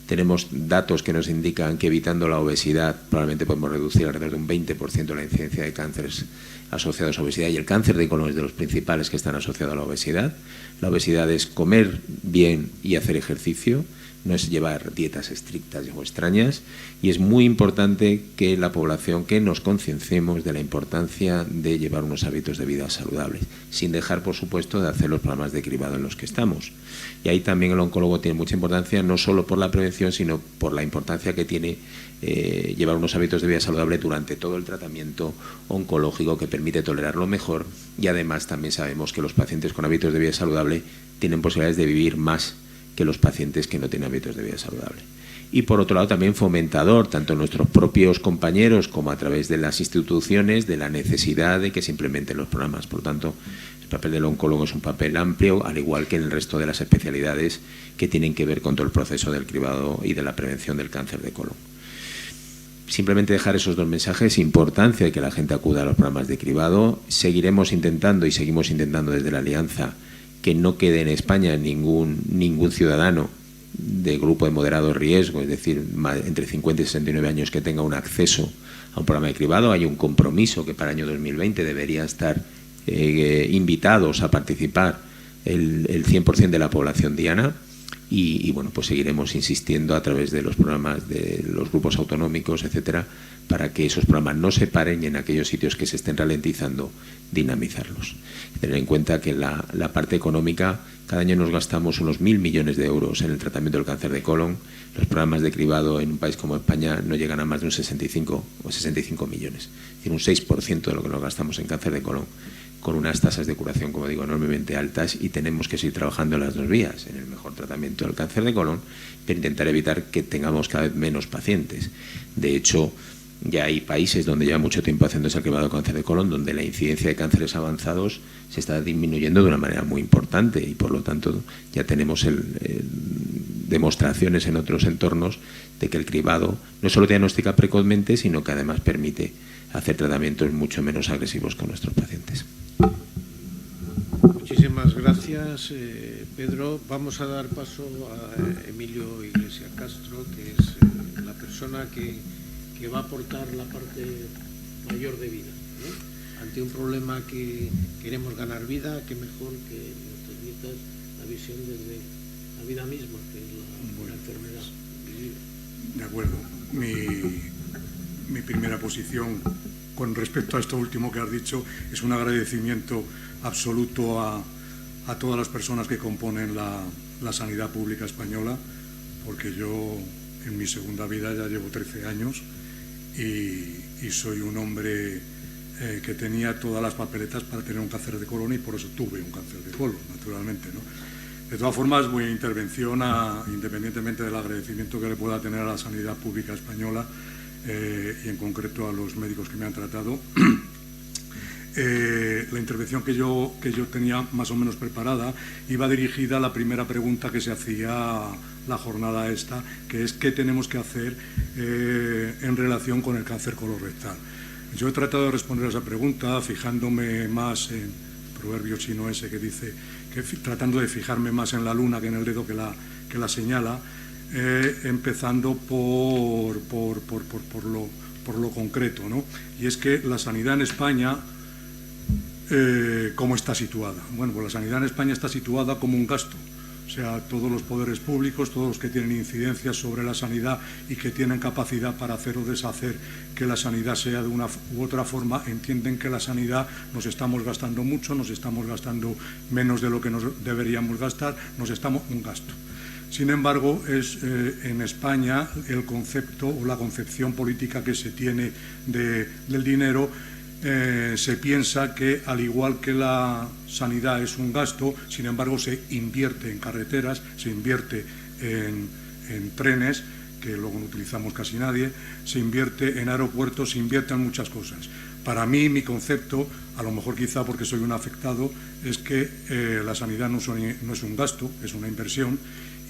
Tenemos datos que nos indican que evitando la obesidad probablemente podemos reducir alrededor de un 20% la incidencia de cánceres asociados a obesidad, y el cáncer de colon es de los principales que están asociados a la obesidad. La obesidad es comer bien y hacer ejercicio, no es llevar dietas estrictas o extrañas, y es muy importante que la población, que nos concienciemos de la importancia de llevar unos hábitos de vida saludables, sin dejar, por supuesto, de hacer los programas de cribado en los que estamos. Y ahí también el oncólogo tiene mucha importancia, no solo por la prevención, sino por la importancia que tiene llevar unos hábitos de vida saludable durante todo el tratamiento oncológico, que permite tolerarlo mejor, y además también sabemos que los pacientes con hábitos de vida saludable tienen posibilidades de vivir más que los pacientes que no tienen hábitos de vida saludable. Y por otro lado también fomentador, tanto nuestros propios compañeros como a través de las instituciones, de la necesidad de que se implementen los programas. Por lo tanto, el papel del oncólogo es un papel amplio, al igual que en el resto de las especialidades que tienen que ver con todo el proceso del cribado y de la prevención del cáncer de colon. Simplemente dejar esos dos mensajes: importancia de que la gente acuda a los programas de cribado. Seguiremos intentando y seguimos intentando desde la Alianza que no quede en España ningún ciudadano de grupo de moderado riesgo, es decir, entre 50 y 69 años, que tenga un acceso a un programa de cribado. Hay un compromiso que para el año 2020 deberían estar invitados a participar el 100% de la población diana. Y bueno, pues seguiremos insistiendo a través de los programas de los grupos autonómicos, etcétera, para que esos programas no se paren y en aquellos sitios que se estén ralentizando, dinamizarlos. Tener en cuenta que la parte económica, cada año nos gastamos unos 1.000 millones de euros en el tratamiento del cáncer de colon. Los programas de cribado en un país como España no llegan a más de un 65 millones, es decir, un 6% de lo que nos gastamos en cáncer de colon, con unas tasas de curación, como digo, enormemente altas, y tenemos que seguir trabajando en las dos vías, en el mejor tratamiento del cáncer de colon, pero intentar evitar que tengamos cada vez menos pacientes. De hecho, ya hay países donde lleva mucho tiempo haciéndose el cribado de cáncer de colon, donde la incidencia de cánceres avanzados se está disminuyendo de una manera muy importante, y por lo tanto ya tenemos demostraciones en otros entornos de que el cribado no solo diagnostica precozmente, sino que además permite hacer tratamientos mucho menos agresivos con nuestros pacientes. Muchísimas gracias, Pedro. Vamos a dar paso a Emilio Iglesias Castro, que es la persona que va a aportar la parte mayor de vida, ¿no? Ante un problema que queremos ganar vida, qué mejor que nos transmitas la visión desde la vida misma, que es la enfermedad vivida. De acuerdo. Mi primera posición con respecto a esto último que has dicho es un agradecimiento absoluto a todas las personas que componen la sanidad pública española, porque yo en mi segunda vida ya llevo 13 años y soy un hombre que tenía todas las papeletas para tener un cáncer de colon y por eso tuve un cáncer de colon, naturalmente, ¿no? De todas formas, mi intervención, independientemente del agradecimiento que le pueda tener a la sanidad pública española y en concreto a los médicos que me han tratado, la intervención que yo tenía más o menos preparada iba dirigida a la primera pregunta que se hacía la jornada esta, que es ¿qué tenemos que hacer en relación con el cáncer colorectal? Yo he tratado de responder a esa pregunta fijándome más en el proverbio chino ese que dice, tratando de fijarme más en la luna que en el dedo que la señala, empezando por lo concreto, ¿no? Y es que la sanidad en España, ¿cómo está situada? Bueno, pues la sanidad en España está situada como un gasto. O sea, todos los poderes públicos, todos los que tienen incidencia sobre la sanidad y que tienen capacidad para hacer o deshacer que la sanidad sea de una u otra forma, entienden que la sanidad nos estamos gastando mucho, nos estamos gastando menos de lo que nos deberíamos gastar, nos estamos un gasto. Sin embargo, es en España el concepto o la concepción política que se tiene del dinero. Se piensa que, al igual que la sanidad es un gasto, sin embargo se invierte en carreteras, se invierte en trenes, que luego no utilizamos casi nadie, se invierte en aeropuertos, se invierte en muchas cosas. Para mí, mi concepto, a lo mejor quizá porque soy un afectado, es que la sanidad no es un gasto, es una inversión,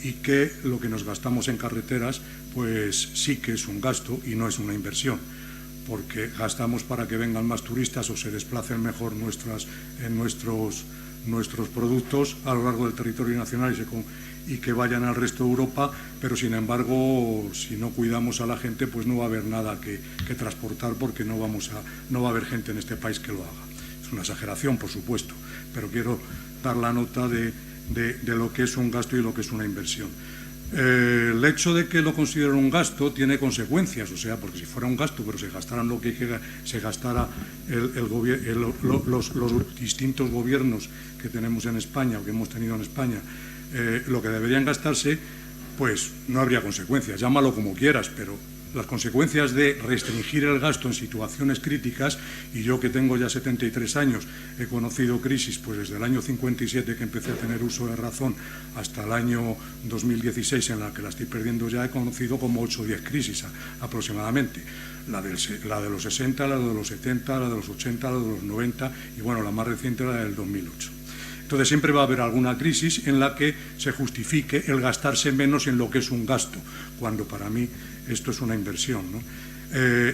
y que lo que nos gastamos en carreteras, pues sí que es un gasto y no es una inversión, porque gastamos para que vengan más turistas o se desplacen mejor nuestros productos a lo largo del territorio nacional y que vayan al resto de Europa, pero sin embargo, si no cuidamos a la gente, pues no va a haber nada que transportar, porque no va a haber gente en este país que lo haga. Es una exageración, por supuesto, pero quiero dar la nota de lo que es un gasto y lo que es una inversión. El hecho de que lo consideren un gasto tiene consecuencias, o sea, porque si fuera un gasto, pero se gastaran lo que se gastara los distintos gobiernos que tenemos en España o que hemos tenido en España, lo que deberían gastarse, pues no habría consecuencias, llámalo como quieras, pero las consecuencias de restringir el gasto en situaciones críticas, y yo que tengo ya 73 años he conocido crisis pues desde el año 57 que empecé a tener uso de razón hasta el año 2016 en la que la estoy perdiendo ya, he conocido como 8 o 10 crisis aproximadamente. La de los 60, la de los 70, la de los 80, la de los 90 y bueno, la más reciente, la del 2008. Entonces siempre va a haber alguna crisis en la que se justifique el gastarse menos en lo que es un gasto, cuando para mí esto es una inversión, ¿no?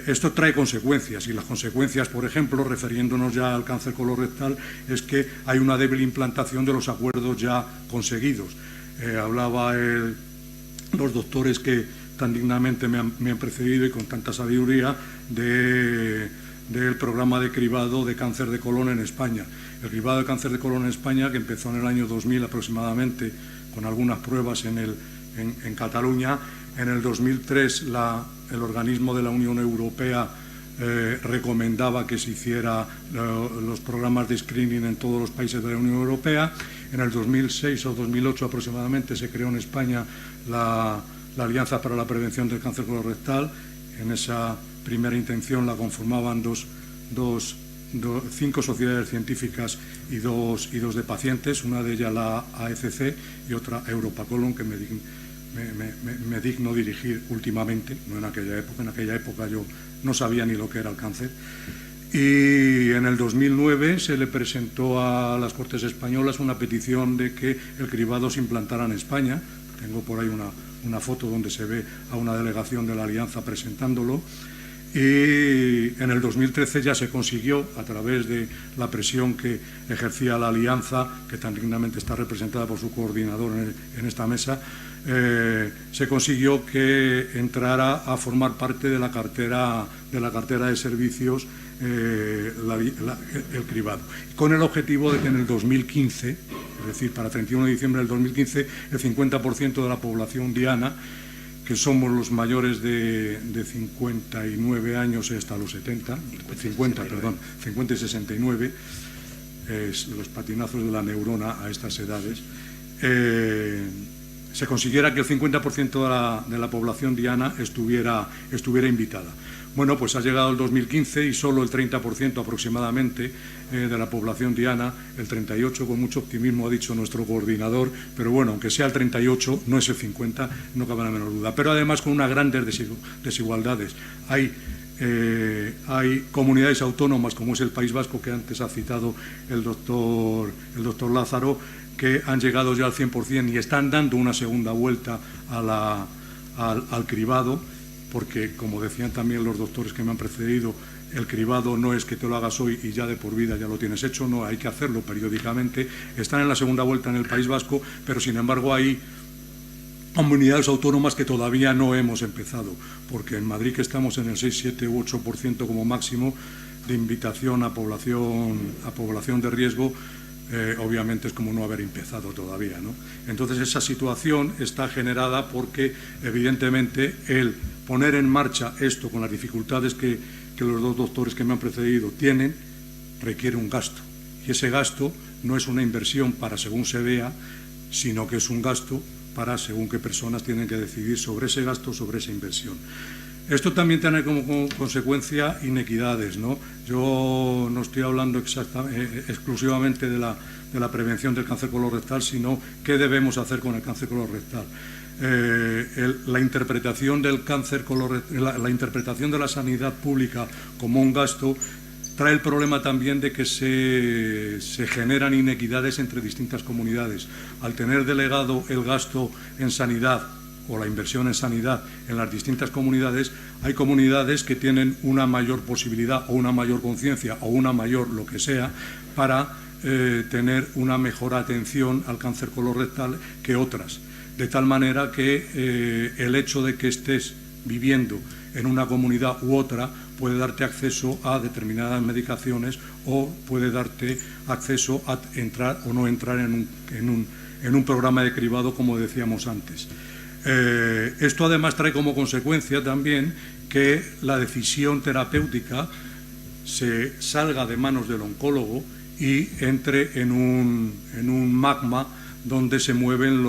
Esto trae consecuencias, y las consecuencias, por ejemplo, refiriéndonos ya al cáncer colorectal, es que hay una débil implantación de los acuerdos ya conseguidos. Hablaba los doctores que tan dignamente me han precedido y con tanta sabiduría del programa de cribado de cáncer de colon en España. El cribado de cáncer de colon en España, que empezó en el año 2000 aproximadamente, con algunas pruebas en Cataluña. En el 2003 el organismo de la Unión Europea recomendaba que se hiciera los programas de screening en todos los países de la Unión Europea. En el 2006 o 2008 aproximadamente se creó en España la Alianza para la Prevención del Cáncer Colorectal. En esa primera intención la conformaban 5 sociedades científicas y dos de pacientes, una de ellas la AECC y otra Europa Colon, que me digno dirigir últimamente, no en aquella época. En aquella época yo no sabía ni lo que era el cáncer. Y en el 2009 se le presentó a las Cortes Españolas una petición de que el cribado se implantara en España. Tengo por ahí una foto donde se ve a una delegación de la Alianza presentándolo. Y en el 2013 ya se consiguió, a través de la presión que ejercía la Alianza, que tan dignamente está representada por su coordinador en esta mesa, se consiguió que entrara a formar parte de la cartera de servicios el cribado, con el objetivo de que en el 2015, es decir, para 31 de diciembre del 2015, el 50% de la población diana que somos los mayores de 59 años hasta los 70, 50 y 69, los patinazos de la neurona a estas edades, se consiguiera que el 50% de la población diana estuviera invitada. Bueno, pues ha llegado el 2015 y solo el 30% aproximadamente de la población diana, el 38% con mucho optimismo ha dicho nuestro coordinador, pero bueno, aunque sea el 38%, no es el 50%, no cabe la menor duda. Pero además con unas grandes desigualdades. Hay comunidades autónomas, como es el País Vasco, que antes ha citado el doctor Lázaro, que han llegado ya al 100% y están dando una segunda vuelta al cribado, porque, como decían también los doctores que me han precedido, el cribado no es que te lo hagas hoy y ya de por vida ya lo tienes hecho, no, hay que hacerlo periódicamente. Están en la segunda vuelta en el País Vasco, pero sin embargo hay comunidades autónomas que todavía no hemos empezado, porque en Madrid, que estamos en el 6, 7 u 8% como máximo de invitación a población de riesgo, obviamente es como no haber empezado todavía, ¿no? Entonces esa situación está generada porque evidentemente el poner en marcha esto con las dificultades que los dos doctores que me han precedido tienen, requiere un gasto, y ese gasto no es una inversión para según se vea, sino que es un gasto para según qué personas tienen que decidir sobre ese gasto, sobre esa inversión. Esto también tiene como consecuencia inequidades, ¿no? Yo no estoy hablando exclusivamente de la prevención del cáncer colorectal, sino qué debemos hacer con el cáncer colorectal. La interpretación del cáncer colorectal, la interpretación de la sanidad pública como un gasto trae el problema también de que se generan inequidades entre distintas comunidades. Al tener delegado el gasto en sanidad o la inversión en sanidad en las distintas comunidades, hay comunidades que tienen una mayor posibilidad o una mayor conciencia o una mayor lo que sea para tener una mejor atención al cáncer colorectal que otras. De tal manera que el hecho de que estés viviendo en una comunidad u otra puede darte acceso a determinadas medicaciones o puede darte acceso a entrar o no entrar en un programa de cribado, como decíamos antes. Esto además trae como consecuencia también que la decisión terapéutica se salga de manos del oncólogo y entre en un magma donde se mueven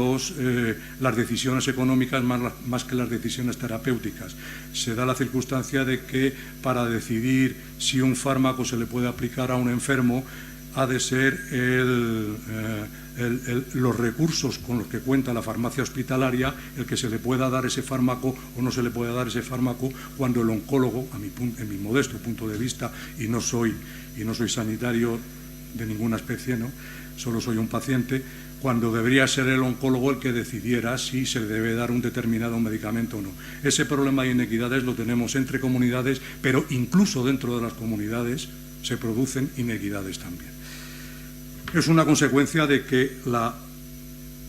las decisiones económicas más que las decisiones terapéuticas. Se da la circunstancia de que para decidir si un fármaco se le puede aplicar a un enfermo ha de ser los recursos con los que cuenta la farmacia hospitalaria el que se le pueda dar ese fármaco o no se le pueda dar ese fármaco, cuando el oncólogo, en mi modesto punto de vista, y no soy sanitario de ninguna especie, ¿no? Solo soy un paciente, cuando debería ser el oncólogo el que decidiera si se le debe dar un determinado medicamento o no. Ese problema de inequidades lo tenemos entre comunidades, pero incluso dentro de las comunidades se producen inequidades también. Es una consecuencia de que la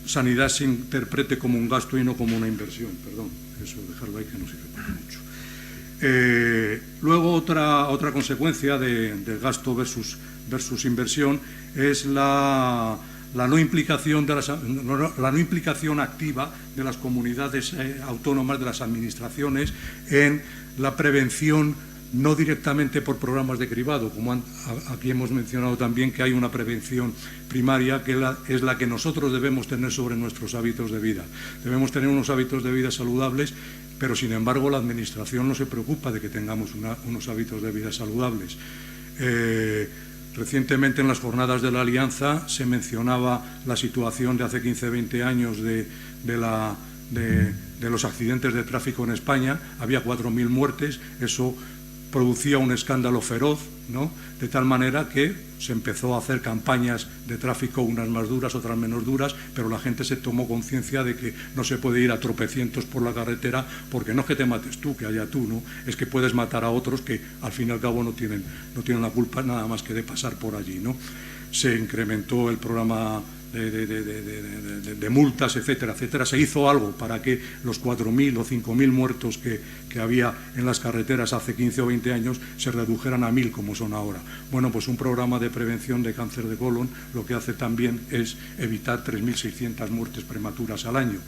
sanidad se interprete como un gasto y no como una inversión. Perdón, eso dejarlo ahí que no sirve para mucho. Luego otra consecuencia del gasto versus inversión es la no implicación activa de las comunidades autónomas, de las administraciones, en la prevención, no directamente por programas de cribado, como aquí hemos mencionado también que hay una prevención primaria que es la que nosotros debemos tener sobre nuestros hábitos de vida. Debemos tener unos hábitos de vida saludables, pero sin embargo la Administración no se preocupa de que tengamos unos hábitos de vida saludables. Recientemente en las jornadas de la Alianza se mencionaba la situación de hace 15-20 años de los accidentes de tráfico en España. Había 4.000 muertes, eso producía un escándalo feroz, ¿no? De tal manera que se empezó a hacer campañas de tráfico, unas más duras, otras menos duras, pero la gente se tomó conciencia de que no se puede ir a tropecientos por la carretera, porque no es que te mates tú, que haya tú, ¿no? Es que puedes matar a otros que al fin y al cabo no tienen la culpa nada más que de pasar por allí, ¿no? Se incrementó el programa de multas, etcétera, etcétera. Se hizo algo para que los 4.000 o 5.000 muertos que había en las carreteras hace 15 o 20 años se redujeran a 1.000 como son ahora. Bueno, pues un programa de prevención de cáncer de colon lo que hace también es evitar 3.600 muertes prematuras al año.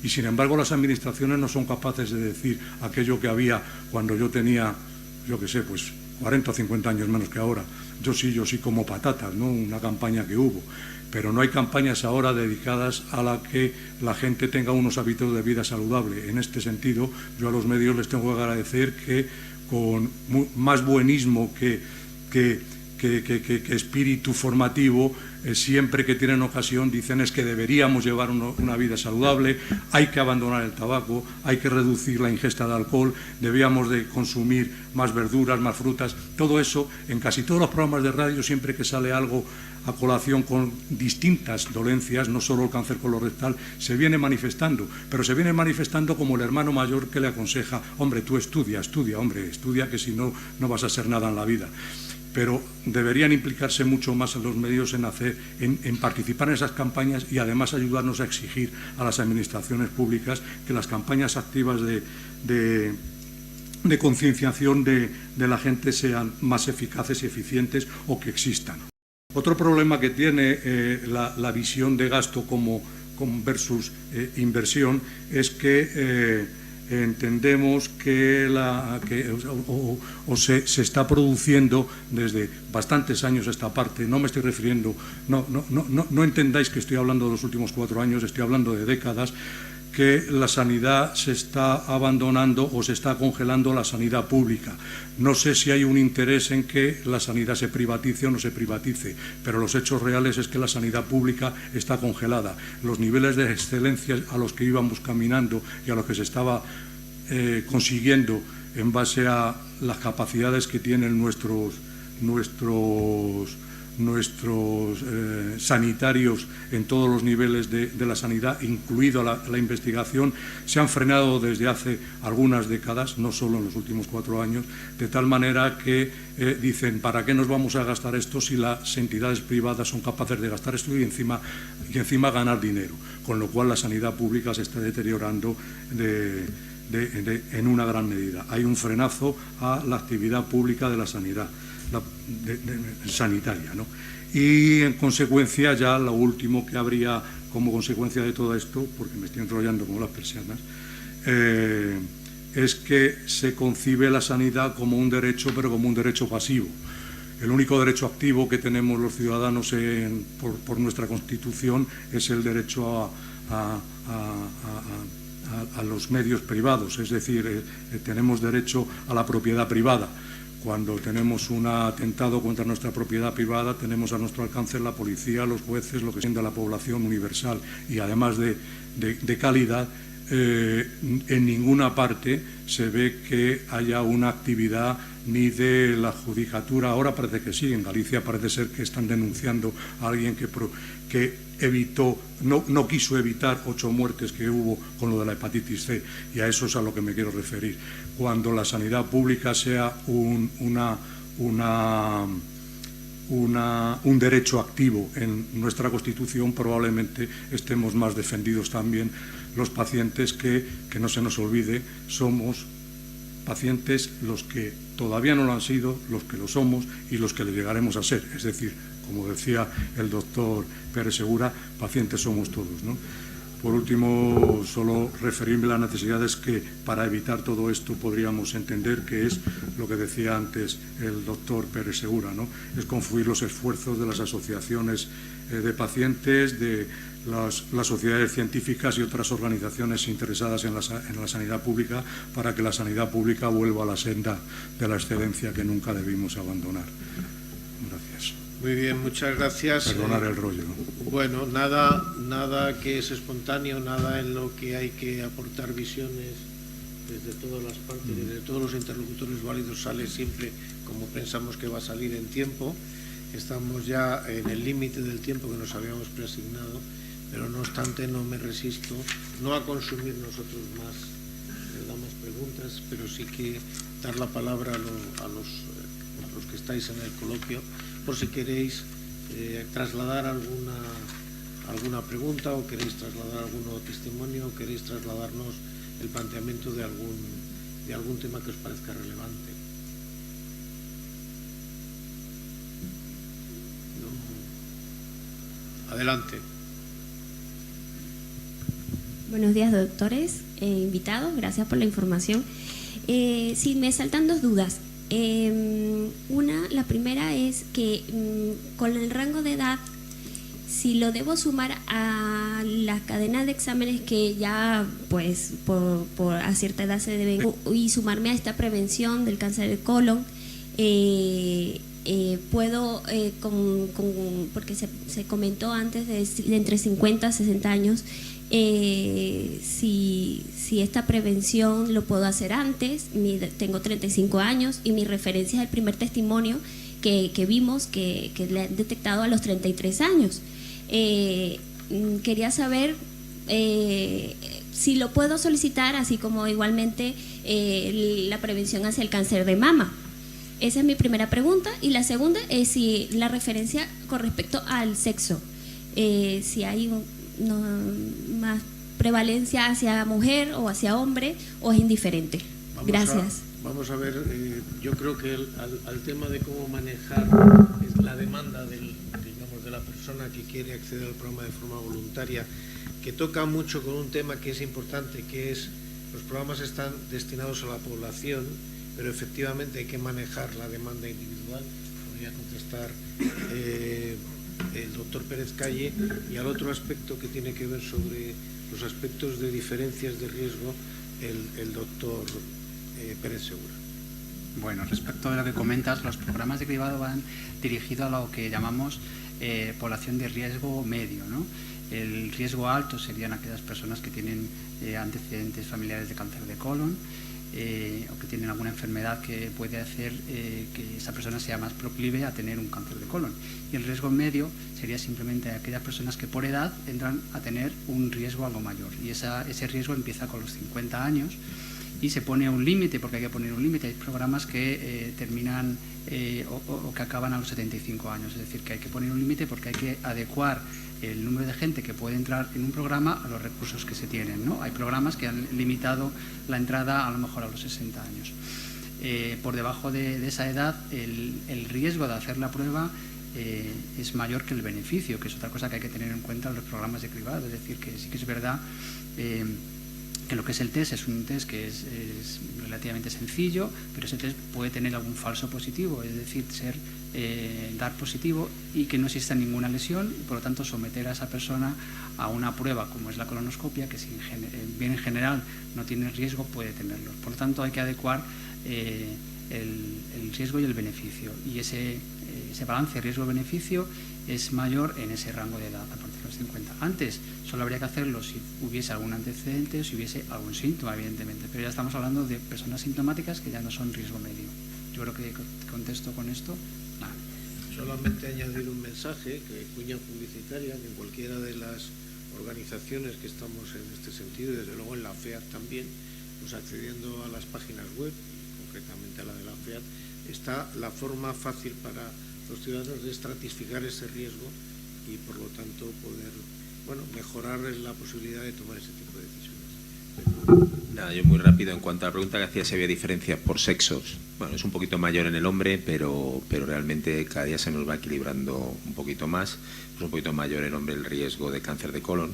y sin embargo las administraciones no son capaces de decir aquello que había cuando yo tenía, yo qué sé, pues 40 o 50 años menos que ahora. Yo sí como patatas, ¿no? Una campaña que hubo. Pero no hay campañas ahora dedicadas a la que la gente tenga unos hábitos de vida saludable. En este sentido, yo a los medios les tengo que agradecer que con más buenismo que espíritu formativo, siempre que tienen ocasión dicen es que deberíamos llevar una vida saludable, hay que abandonar el tabaco, hay que reducir la ingesta de alcohol, debíamos de consumir más verduras, más frutas. Todo eso, en casi todos los programas de radio, siempre que sale algo a colación con distintas dolencias, no solo el cáncer colorectal, se viene manifestando, pero se viene manifestando como el hermano mayor que le aconseja, hombre, tú estudia, que si no, no vas a hacer nada en la vida. Pero deberían implicarse mucho más en los medios en participar en esas campañas y además ayudarnos a exigir a las administraciones públicas que las campañas activas de concienciación de la gente sean más eficaces y eficientes o que existan. Otro problema que tiene la visión de gasto versus inversión es que entendemos que se está produciendo desde bastantes años esta parte. No me estoy refiriendo, no entendáis que estoy hablando de los últimos 4 años, estoy hablando de décadas, que la sanidad se está abandonando o se está congelando la sanidad pública. No sé si hay un interés en que la sanidad se privatice o no se privatice, pero los hechos reales es que la sanidad pública está congelada. Los niveles de excelencia a los que íbamos caminando y a los que se estaba consiguiendo en base a las capacidades que tienen nuestros sanitarios en todos los niveles de la sanidad, incluido la investigación, se han frenado desde hace algunas décadas, no solo en los últimos 4 años, de tal manera que dicen, ¿para qué nos vamos a gastar esto si las entidades privadas son capaces de gastar esto y encima ganar dinero? Con lo cual la sanidad pública se está deteriorando en una gran medida. Hay un frenazo a la actividad pública de la sanidad sanitaria, ¿no? Y en consecuencia, ya lo último que habría como consecuencia de todo esto, porque me estoy enrollando como las persianas, es que se concibe la sanidad como un derecho, pero como un derecho pasivo. El único derecho activo que tenemos los ciudadanos por nuestra Constitución es el derecho a los medios privados, es decir, tenemos derecho a la propiedad privada. Cuando tenemos un atentado contra nuestra propiedad privada, tenemos a nuestro alcance la policía, los jueces, lo que sienta la población universal. Y además de calidad, en ninguna parte se ve que haya una actividad ni de la judicatura. Ahora parece que sí, en Galicia parece ser que están denunciando a alguien que evitó, no quiso evitar 8 muertes que hubo con lo de la hepatitis C, y a eso es a lo que me quiero referir. Cuando la sanidad pública sea un derecho activo en nuestra Constitución, probablemente estemos más defendidos también los pacientes que no se nos olvide, somos pacientes los que todavía no lo han sido, los que lo somos y los que le llegaremos a ser. Es decir, como decía el doctor Pérez Segura, pacientes somos todos, ¿no? Por último, solo referirme a las necesidades que para evitar todo esto podríamos entender que es lo que decía antes el doctor Pérez Segura, ¿no? Es confluir los esfuerzos de las asociaciones de pacientes, de las sociedades científicas y otras organizaciones interesadas en la sanidad pública para que la sanidad pública vuelva a la senda de la excelencia que nunca debimos abandonar. Gracias. Muy bien, muchas gracias. Perdonar el rollo. Bueno, nada que es espontáneo, nada en lo que hay que aportar visiones desde todas las partes, desde todos los interlocutores válidos, sale siempre como pensamos que va a salir en tiempo. Estamos ya en el límite del tiempo que nos habíamos preasignado, pero no obstante no me resisto, no a consumir nosotros más preguntas, pero sí que dar la palabra a los que estáis en el coloquio, por si queréis trasladar alguna pregunta o queréis trasladar algún nuevo testimonio o queréis trasladarnos el planteamiento de algún tema que os parezca relevante. No. Adelante. Buenos días, doctores, invitados, gracias por la información. Sí, me saltan dos dudas. La primera es que con el rango de edad, si lo debo sumar a las cadenas de exámenes que ya pues a cierta edad se deben, y sumarme a esta prevención del cáncer de colon, puedo, porque se comentó antes de entre 50 a 60 años, si esta prevención lo puedo hacer antes. Tengo 35 años y mi referencia es el primer testimonio que vimos que le han detectado a los 33 años. Quería saber si lo puedo solicitar, así como igualmente la prevención hacia el cáncer de mama. Esa es mi primera pregunta. Y la segunda es si la referencia con respecto al sexo, si hay más prevalencia hacia mujer o hacia hombre, o es indiferente. Gracias. Vamos a ver, yo creo que al tema de cómo manejar la demanda de la persona que quiere acceder al programa de forma voluntaria, que toca mucho con un tema que es importante, que es los programas están destinados a la población, pero efectivamente hay que manejar la demanda individual. Podría contestar el doctor Pérez Calle, y al otro aspecto que tiene que ver sobre los aspectos de diferencias de riesgo, el doctor Pérez Segura. Bueno, respecto a lo que comentas, los programas de cribado van dirigidos a lo que llamamos población de riesgo medio, ¿no? El riesgo alto serían aquellas personas que tienen antecedentes familiares de cáncer de colon, o que tienen alguna enfermedad que puede hacer que esa persona sea más proclive a tener un cáncer de colon. Y el riesgo medio sería simplemente aquellas personas que por edad entran a tener un riesgo algo mayor. Y ese riesgo empieza con los 50 años y se pone un límite, porque hay que poner un límite. Hay programas que terminan o que acaban a los 75 años. Es decir, que hay que poner un límite porque hay que adecuar el número de gente que puede entrar en un programa a los recursos que se tienen, ¿no? Hay programas que han limitado la entrada a lo mejor a los 60 años. Por debajo de esa edad, el riesgo de hacer la prueba es mayor que el beneficio, que es otra cosa que hay que tener en cuenta en los programas de cribado. Es decir, que sí que es verdad que lo que es el test es un test que es relativamente sencillo, pero ese test puede tener algún falso positivo, es decir, dar positivo y que no exista ninguna lesión, y por lo tanto someter a esa persona a una prueba como es la colonoscopia, que si bien en general no tiene riesgo, puede tenerlo. Por lo tanto, hay que adecuar el riesgo y el beneficio, y ese balance riesgo-beneficio es mayor en ese rango de edad, a partir de los 50. Antes solo habría que hacerlo si hubiese algún antecedente o si hubiese algún síntoma, evidentemente, pero ya estamos hablando de personas sintomáticas que ya no son riesgo medio. Yo creo que contesto con esto. Solamente añadir un mensaje, que cuña publicitaria, que en cualquiera de las organizaciones que estamos en este sentido, y desde luego en la FEAD también, pues accediendo a las páginas web, y concretamente a la de la FEAD, está la forma fácil para los ciudadanos de estratificar ese riesgo y por lo tanto poder mejorar la posibilidad de tomar ese tipo de decisiones. Nada, yo muy rápido en cuanto a la pregunta que hacía si había diferencias por sexos. Bueno, es un poquito mayor en el hombre, pero realmente cada día se nos va equilibrando un poquito más. Es un poquito mayor el hombre el riesgo de cáncer de colon.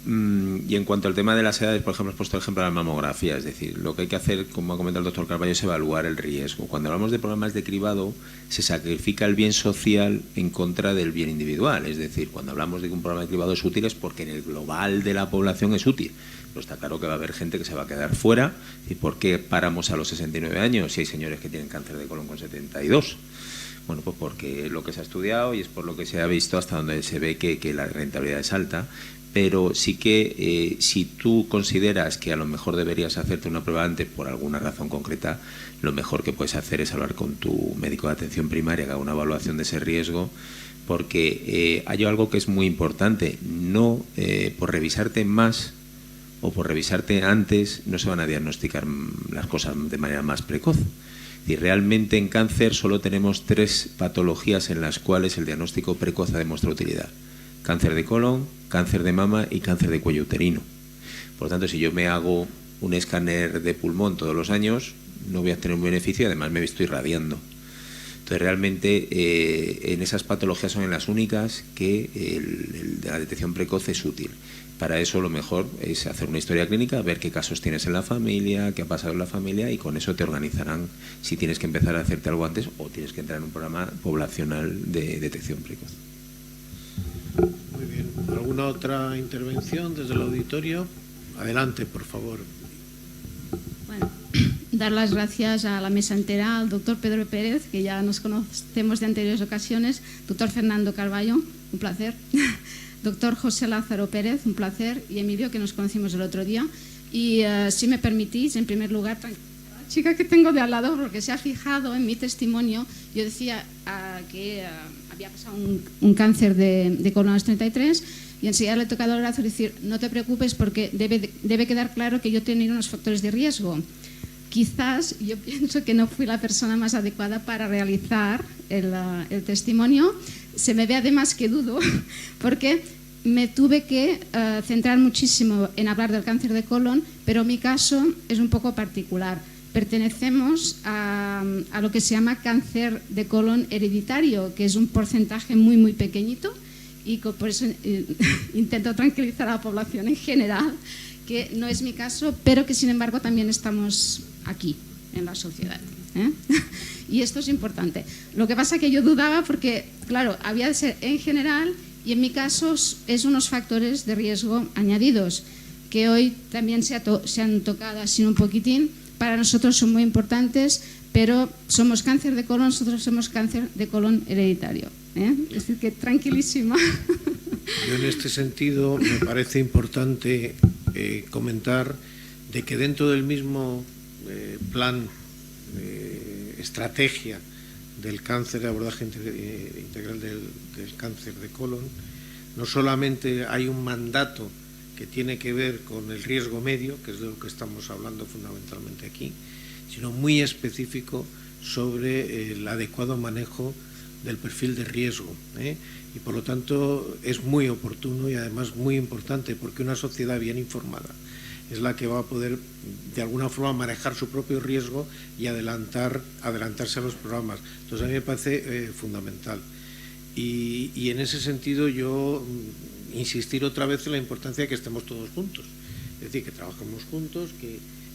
Y en cuanto al tema de las edades, por ejemplo, he puesto el ejemplo de la mamografía, es decir, lo que hay que hacer, como ha comentado el doctor Carballo, es evaluar el riesgo. Cuando hablamos de programas de cribado, se sacrifica el bien social en contra del bien individual, es decir, cuando hablamos de que un programa de cribado es útil es porque en el global de la población es útil, pero está claro que va a haber gente que se va a quedar fuera. ¿Y por qué paramos a los 69 años si hay señores que tienen cáncer de colon con 72? Bueno, pues porque es lo que se ha estudiado y es por lo que se ha visto hasta donde se ve que la rentabilidad es alta. Pero sí que si tú consideras que a lo mejor deberías hacerte una prueba antes por alguna razón concreta, lo mejor que puedes hacer es hablar con tu médico de atención primaria, que haga una evaluación de ese riesgo, porque hay algo que es muy importante. No por revisarte más o por revisarte antes no se van a diagnosticar las cosas de manera más precoz. Y realmente en cáncer solo tenemos 3 patologías en las cuales el diagnóstico precoz ha demostrado utilidad: cáncer de colon, cáncer de mama y cáncer de cuello uterino. Por lo tanto, si yo me hago un escáner de pulmón todos los años, no voy a tener un beneficio y además me estoy irradiando. Entonces, realmente, en esas patologías son en las únicas que la detección precoz es útil. Para eso lo mejor es hacer una historia clínica, ver qué casos tienes en la familia, qué ha pasado en la familia, y con eso te organizarán si tienes que empezar a hacerte algo antes o tienes que entrar en un programa poblacional de detección precoz. Muy bien. ¿Alguna otra intervención desde el auditorio? Adelante, por favor. Bueno, dar las gracias a la mesa entera, al doctor Pedro Pérez, que ya nos conocemos de anteriores ocasiones, doctor Fernando Carballo, un placer, doctor José Lázaro Pérez, un placer, y Emilio, que nos conocimos el otro día. Y si me permitís, en primer lugar, la chica que tengo de al lado, porque se ha fijado en mi testimonio, yo decía que había pasado un cáncer de colon a los 33, y enseguida le he tocado el brazo y decir, no te preocupes porque debe quedar claro que yo he tenido unos factores de riesgo. Quizás yo pienso que no fui la persona más adecuada para realizar el testimonio. Se me ve además que dudo, porque me tuve que centrar muchísimo en hablar del cáncer de colon, pero mi caso es un poco particular. Pertenecemos a lo que se llama cáncer de colon hereditario, que es un porcentaje muy, muy pequeñito, y por eso intento tranquilizar a la población en general, que no es mi caso, pero que sin embargo también estamos aquí, en la sociedad. Y esto es importante. Lo que pasa es que yo dudaba porque, claro, había de ser en general, y en mi caso es unos factores de riesgo añadidos, que hoy también se han tocado así un poquitín. Para nosotros son muy importantes, pero somos cáncer de colon, nosotros somos cáncer de colon hereditario. Es decir, que tranquilísima. Yo en este sentido me parece importante comentar de que dentro del mismo plan, estrategia del cáncer, de abordaje integral del cáncer de colon, no solamente hay un mandato que tiene que ver con el riesgo medio, que es de lo que estamos hablando fundamentalmente aquí, sino muy específico sobre el adecuado manejo del perfil de riesgo, y por lo tanto es muy oportuno y además muy importante, porque una sociedad bien informada es la que va a poder de alguna forma manejar su propio riesgo y adelantarse a los programas. Entonces a mí me parece fundamental. Y en ese sentido yo insistir otra vez en la importancia de que estemos todos juntos, es decir, que trabajemos juntos,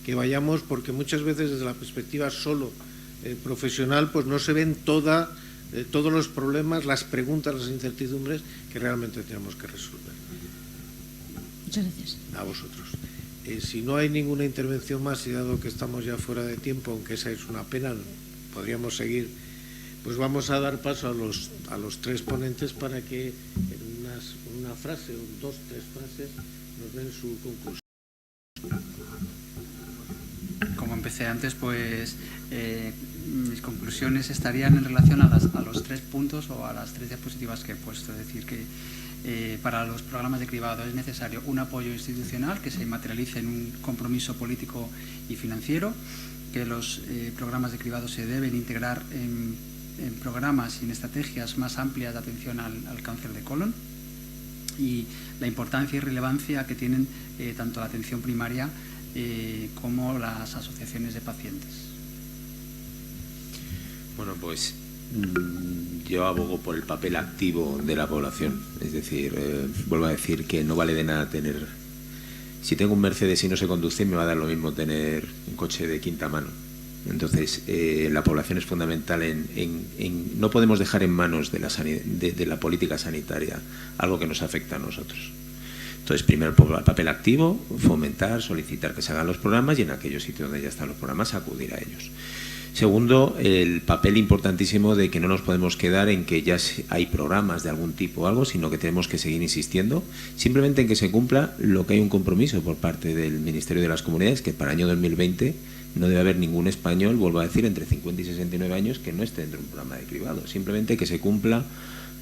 que vayamos, porque muchas veces desde la perspectiva solo profesional pues no se ven todos los problemas, las preguntas, las incertidumbres que realmente tenemos que resolver. Muchas gracias. A vosotros. Si no hay ninguna intervención más, y dado que estamos ya fuera de tiempo, aunque esa es una pena, podríamos seguir, pues vamos a dar paso a los tres ponentes para que en una frase, o 2 o 3 frases, nos den su conclusión. Como empecé antes, pues mis conclusiones estarían en relación a los 3 puntos o a las 3 diapositivas que he puesto. Es decir, que para los programas de cribado es necesario un apoyo institucional que se materialice en un compromiso político y financiero, que los programas de cribado se deben integrar en programas y en estrategias más amplias de atención al cáncer de colon, y la importancia y relevancia que tienen tanto la atención primaria como las asociaciones de pacientes. Bueno, pues yo abogo por el papel activo de la población. Es decir, vuelvo a decir que no vale de nada tener... Si tengo un Mercedes y no sé conducir, me va a dar lo mismo tener un coche de quinta mano. Entonces, la población es fundamental no podemos dejar en manos de la política sanitaria algo que nos afecta a nosotros. Entonces, primero, el papel activo, fomentar, solicitar que se hagan los programas, y en aquellos sitios donde ya están los programas, acudir a ellos. Segundo, el papel importantísimo de que no nos podemos quedar en que ya hay programas de algún tipo o algo, sino que tenemos que seguir insistiendo simplemente en que se cumpla lo que hay un compromiso por parte del Ministerio de las Comunidades, que para el año 2020 no debe haber ningún español, vuelvo a decir, entre 50 y 69 años que no esté dentro de un programa de cribado. Simplemente que se cumpla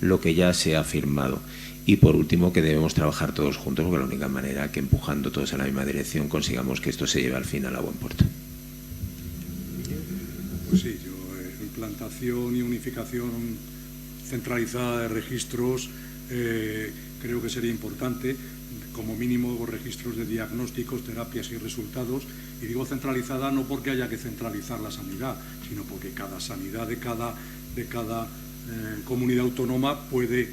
lo que ya se ha firmado. Y por último, que debemos trabajar todos juntos, porque es la única manera que empujando todos en la misma dirección consigamos que esto se lleve al final a buen puerto. Pues sí, implantación y unificación centralizada de registros creo que sería importante, como mínimo registros de diagnósticos, terapias y resultados. Y digo centralizada no porque haya que centralizar la sanidad, sino porque cada sanidad de cada comunidad autónoma puede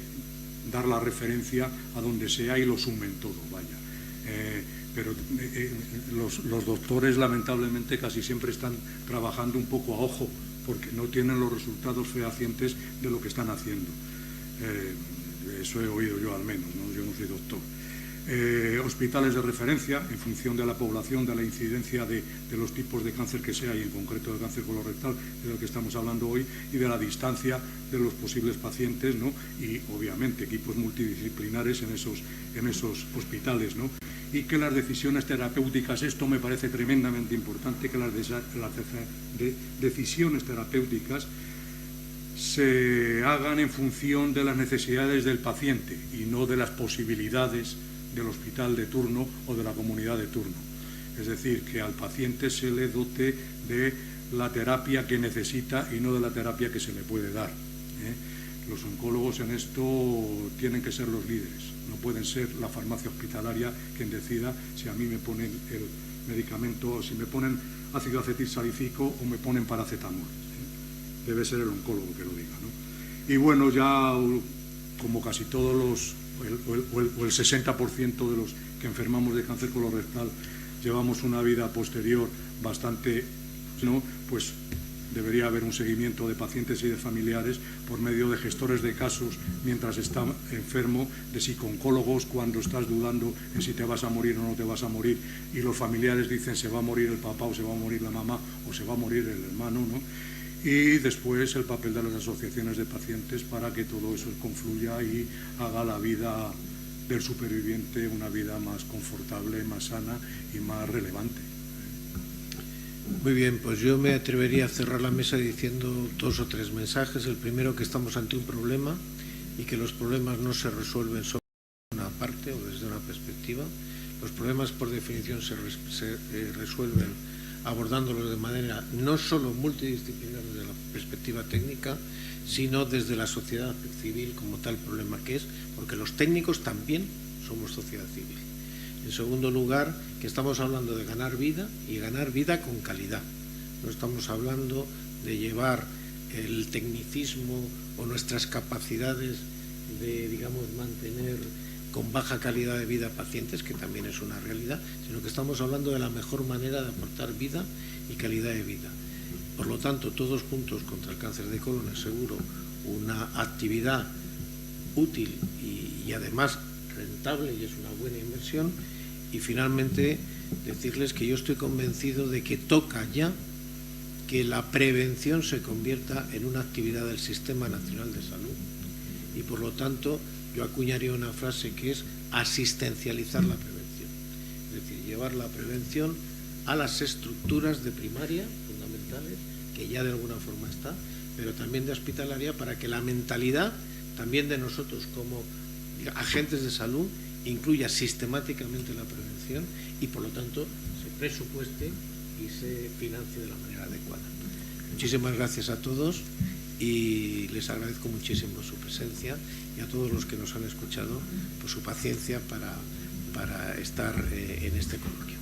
dar la referencia a donde sea y lo sumen todo, vaya. Pero los doctores lamentablemente casi siempre están trabajando un poco a ojo porque no tienen los resultados fehacientes de lo que están haciendo. Eso he oído yo al menos, ¿no? Yo no soy doctor. Hospitales de referencia en función de la población, de la incidencia de los tipos de cáncer que sea y en concreto de cáncer colorectal, de lo que estamos hablando hoy, y de la distancia de los posibles pacientes, ¿no? Y obviamente equipos multidisciplinares en esos hospitales, ¿no? Y que las decisiones terapéuticas, esto me parece tremendamente importante, que las decisiones terapéuticas se hagan en función de las necesidades del paciente y no de las posibilidades del hospital de turno o de la comunidad de turno. Es decir, que al paciente se le dote de la terapia que necesita y no de la terapia que se le puede dar. Los oncólogos en esto tienen que ser los líderes, no pueden ser la farmacia hospitalaria quien decida si a mí me ponen el medicamento, si me ponen ácido acetilsalicílico o me ponen paracetamol. Debe ser el oncólogo que lo diga, ¿no? Y bueno, ya como casi todos los, o el 60% de los que enfermamos de cáncer colorectal llevamos una vida posterior bastante, ¿no? Pues debería haber un seguimiento de pacientes y de familiares por medio de gestores de casos mientras está enfermo, de psicooncólogos cuando estás dudando en si te vas a morir o no te vas a morir y los familiares dicen se va a morir el papá o se va a morir la mamá o se va a morir el hermano, ¿no? Y después el papel de las asociaciones de pacientes para que todo eso confluya y haga la vida del superviviente una vida más confortable, más sana y más relevante. Muy bien, pues yo me atrevería a cerrar la mesa diciendo 2 o 3 mensajes. El primero, que estamos ante un problema y que los problemas no se resuelven solo desde una parte o desde una perspectiva. Los problemas, por definición, se resuelven abordándolos de manera no solo multidisciplinar desde la perspectiva técnica, sino desde la sociedad civil como tal problema que es, porque los técnicos también somos sociedad civil. En segundo lugar, que estamos hablando de ganar vida y ganar vida con calidad. No estamos hablando de llevar el tecnicismo o nuestras capacidades de, digamos, mantener con baja calidad de vida a pacientes, que también es una realidad, sino que estamos hablando de la mejor manera de aportar vida y calidad de vida. Por lo tanto, todos juntos contra el cáncer de colon es seguro una actividad útil y además rentable, y es una buena inversión. Y finalmente decirles que yo estoy convencido de que toca ya que la prevención se convierta en una actividad del Sistema Nacional de Salud y por lo tanto yo acuñaría una frase que es asistencializar la prevención, es decir, llevar la prevención a las estructuras de primaria fundamentales, que ya de alguna forma está, pero también de hospitalaria, para que la mentalidad también de nosotros como agentes de salud incluya sistemáticamente la prevención y por lo tanto se presupueste y se financie de la manera adecuada. Muchísimas gracias a todos y les agradezco muchísimo su presencia y a todos los que nos han escuchado por su paciencia para estar en este coloquio.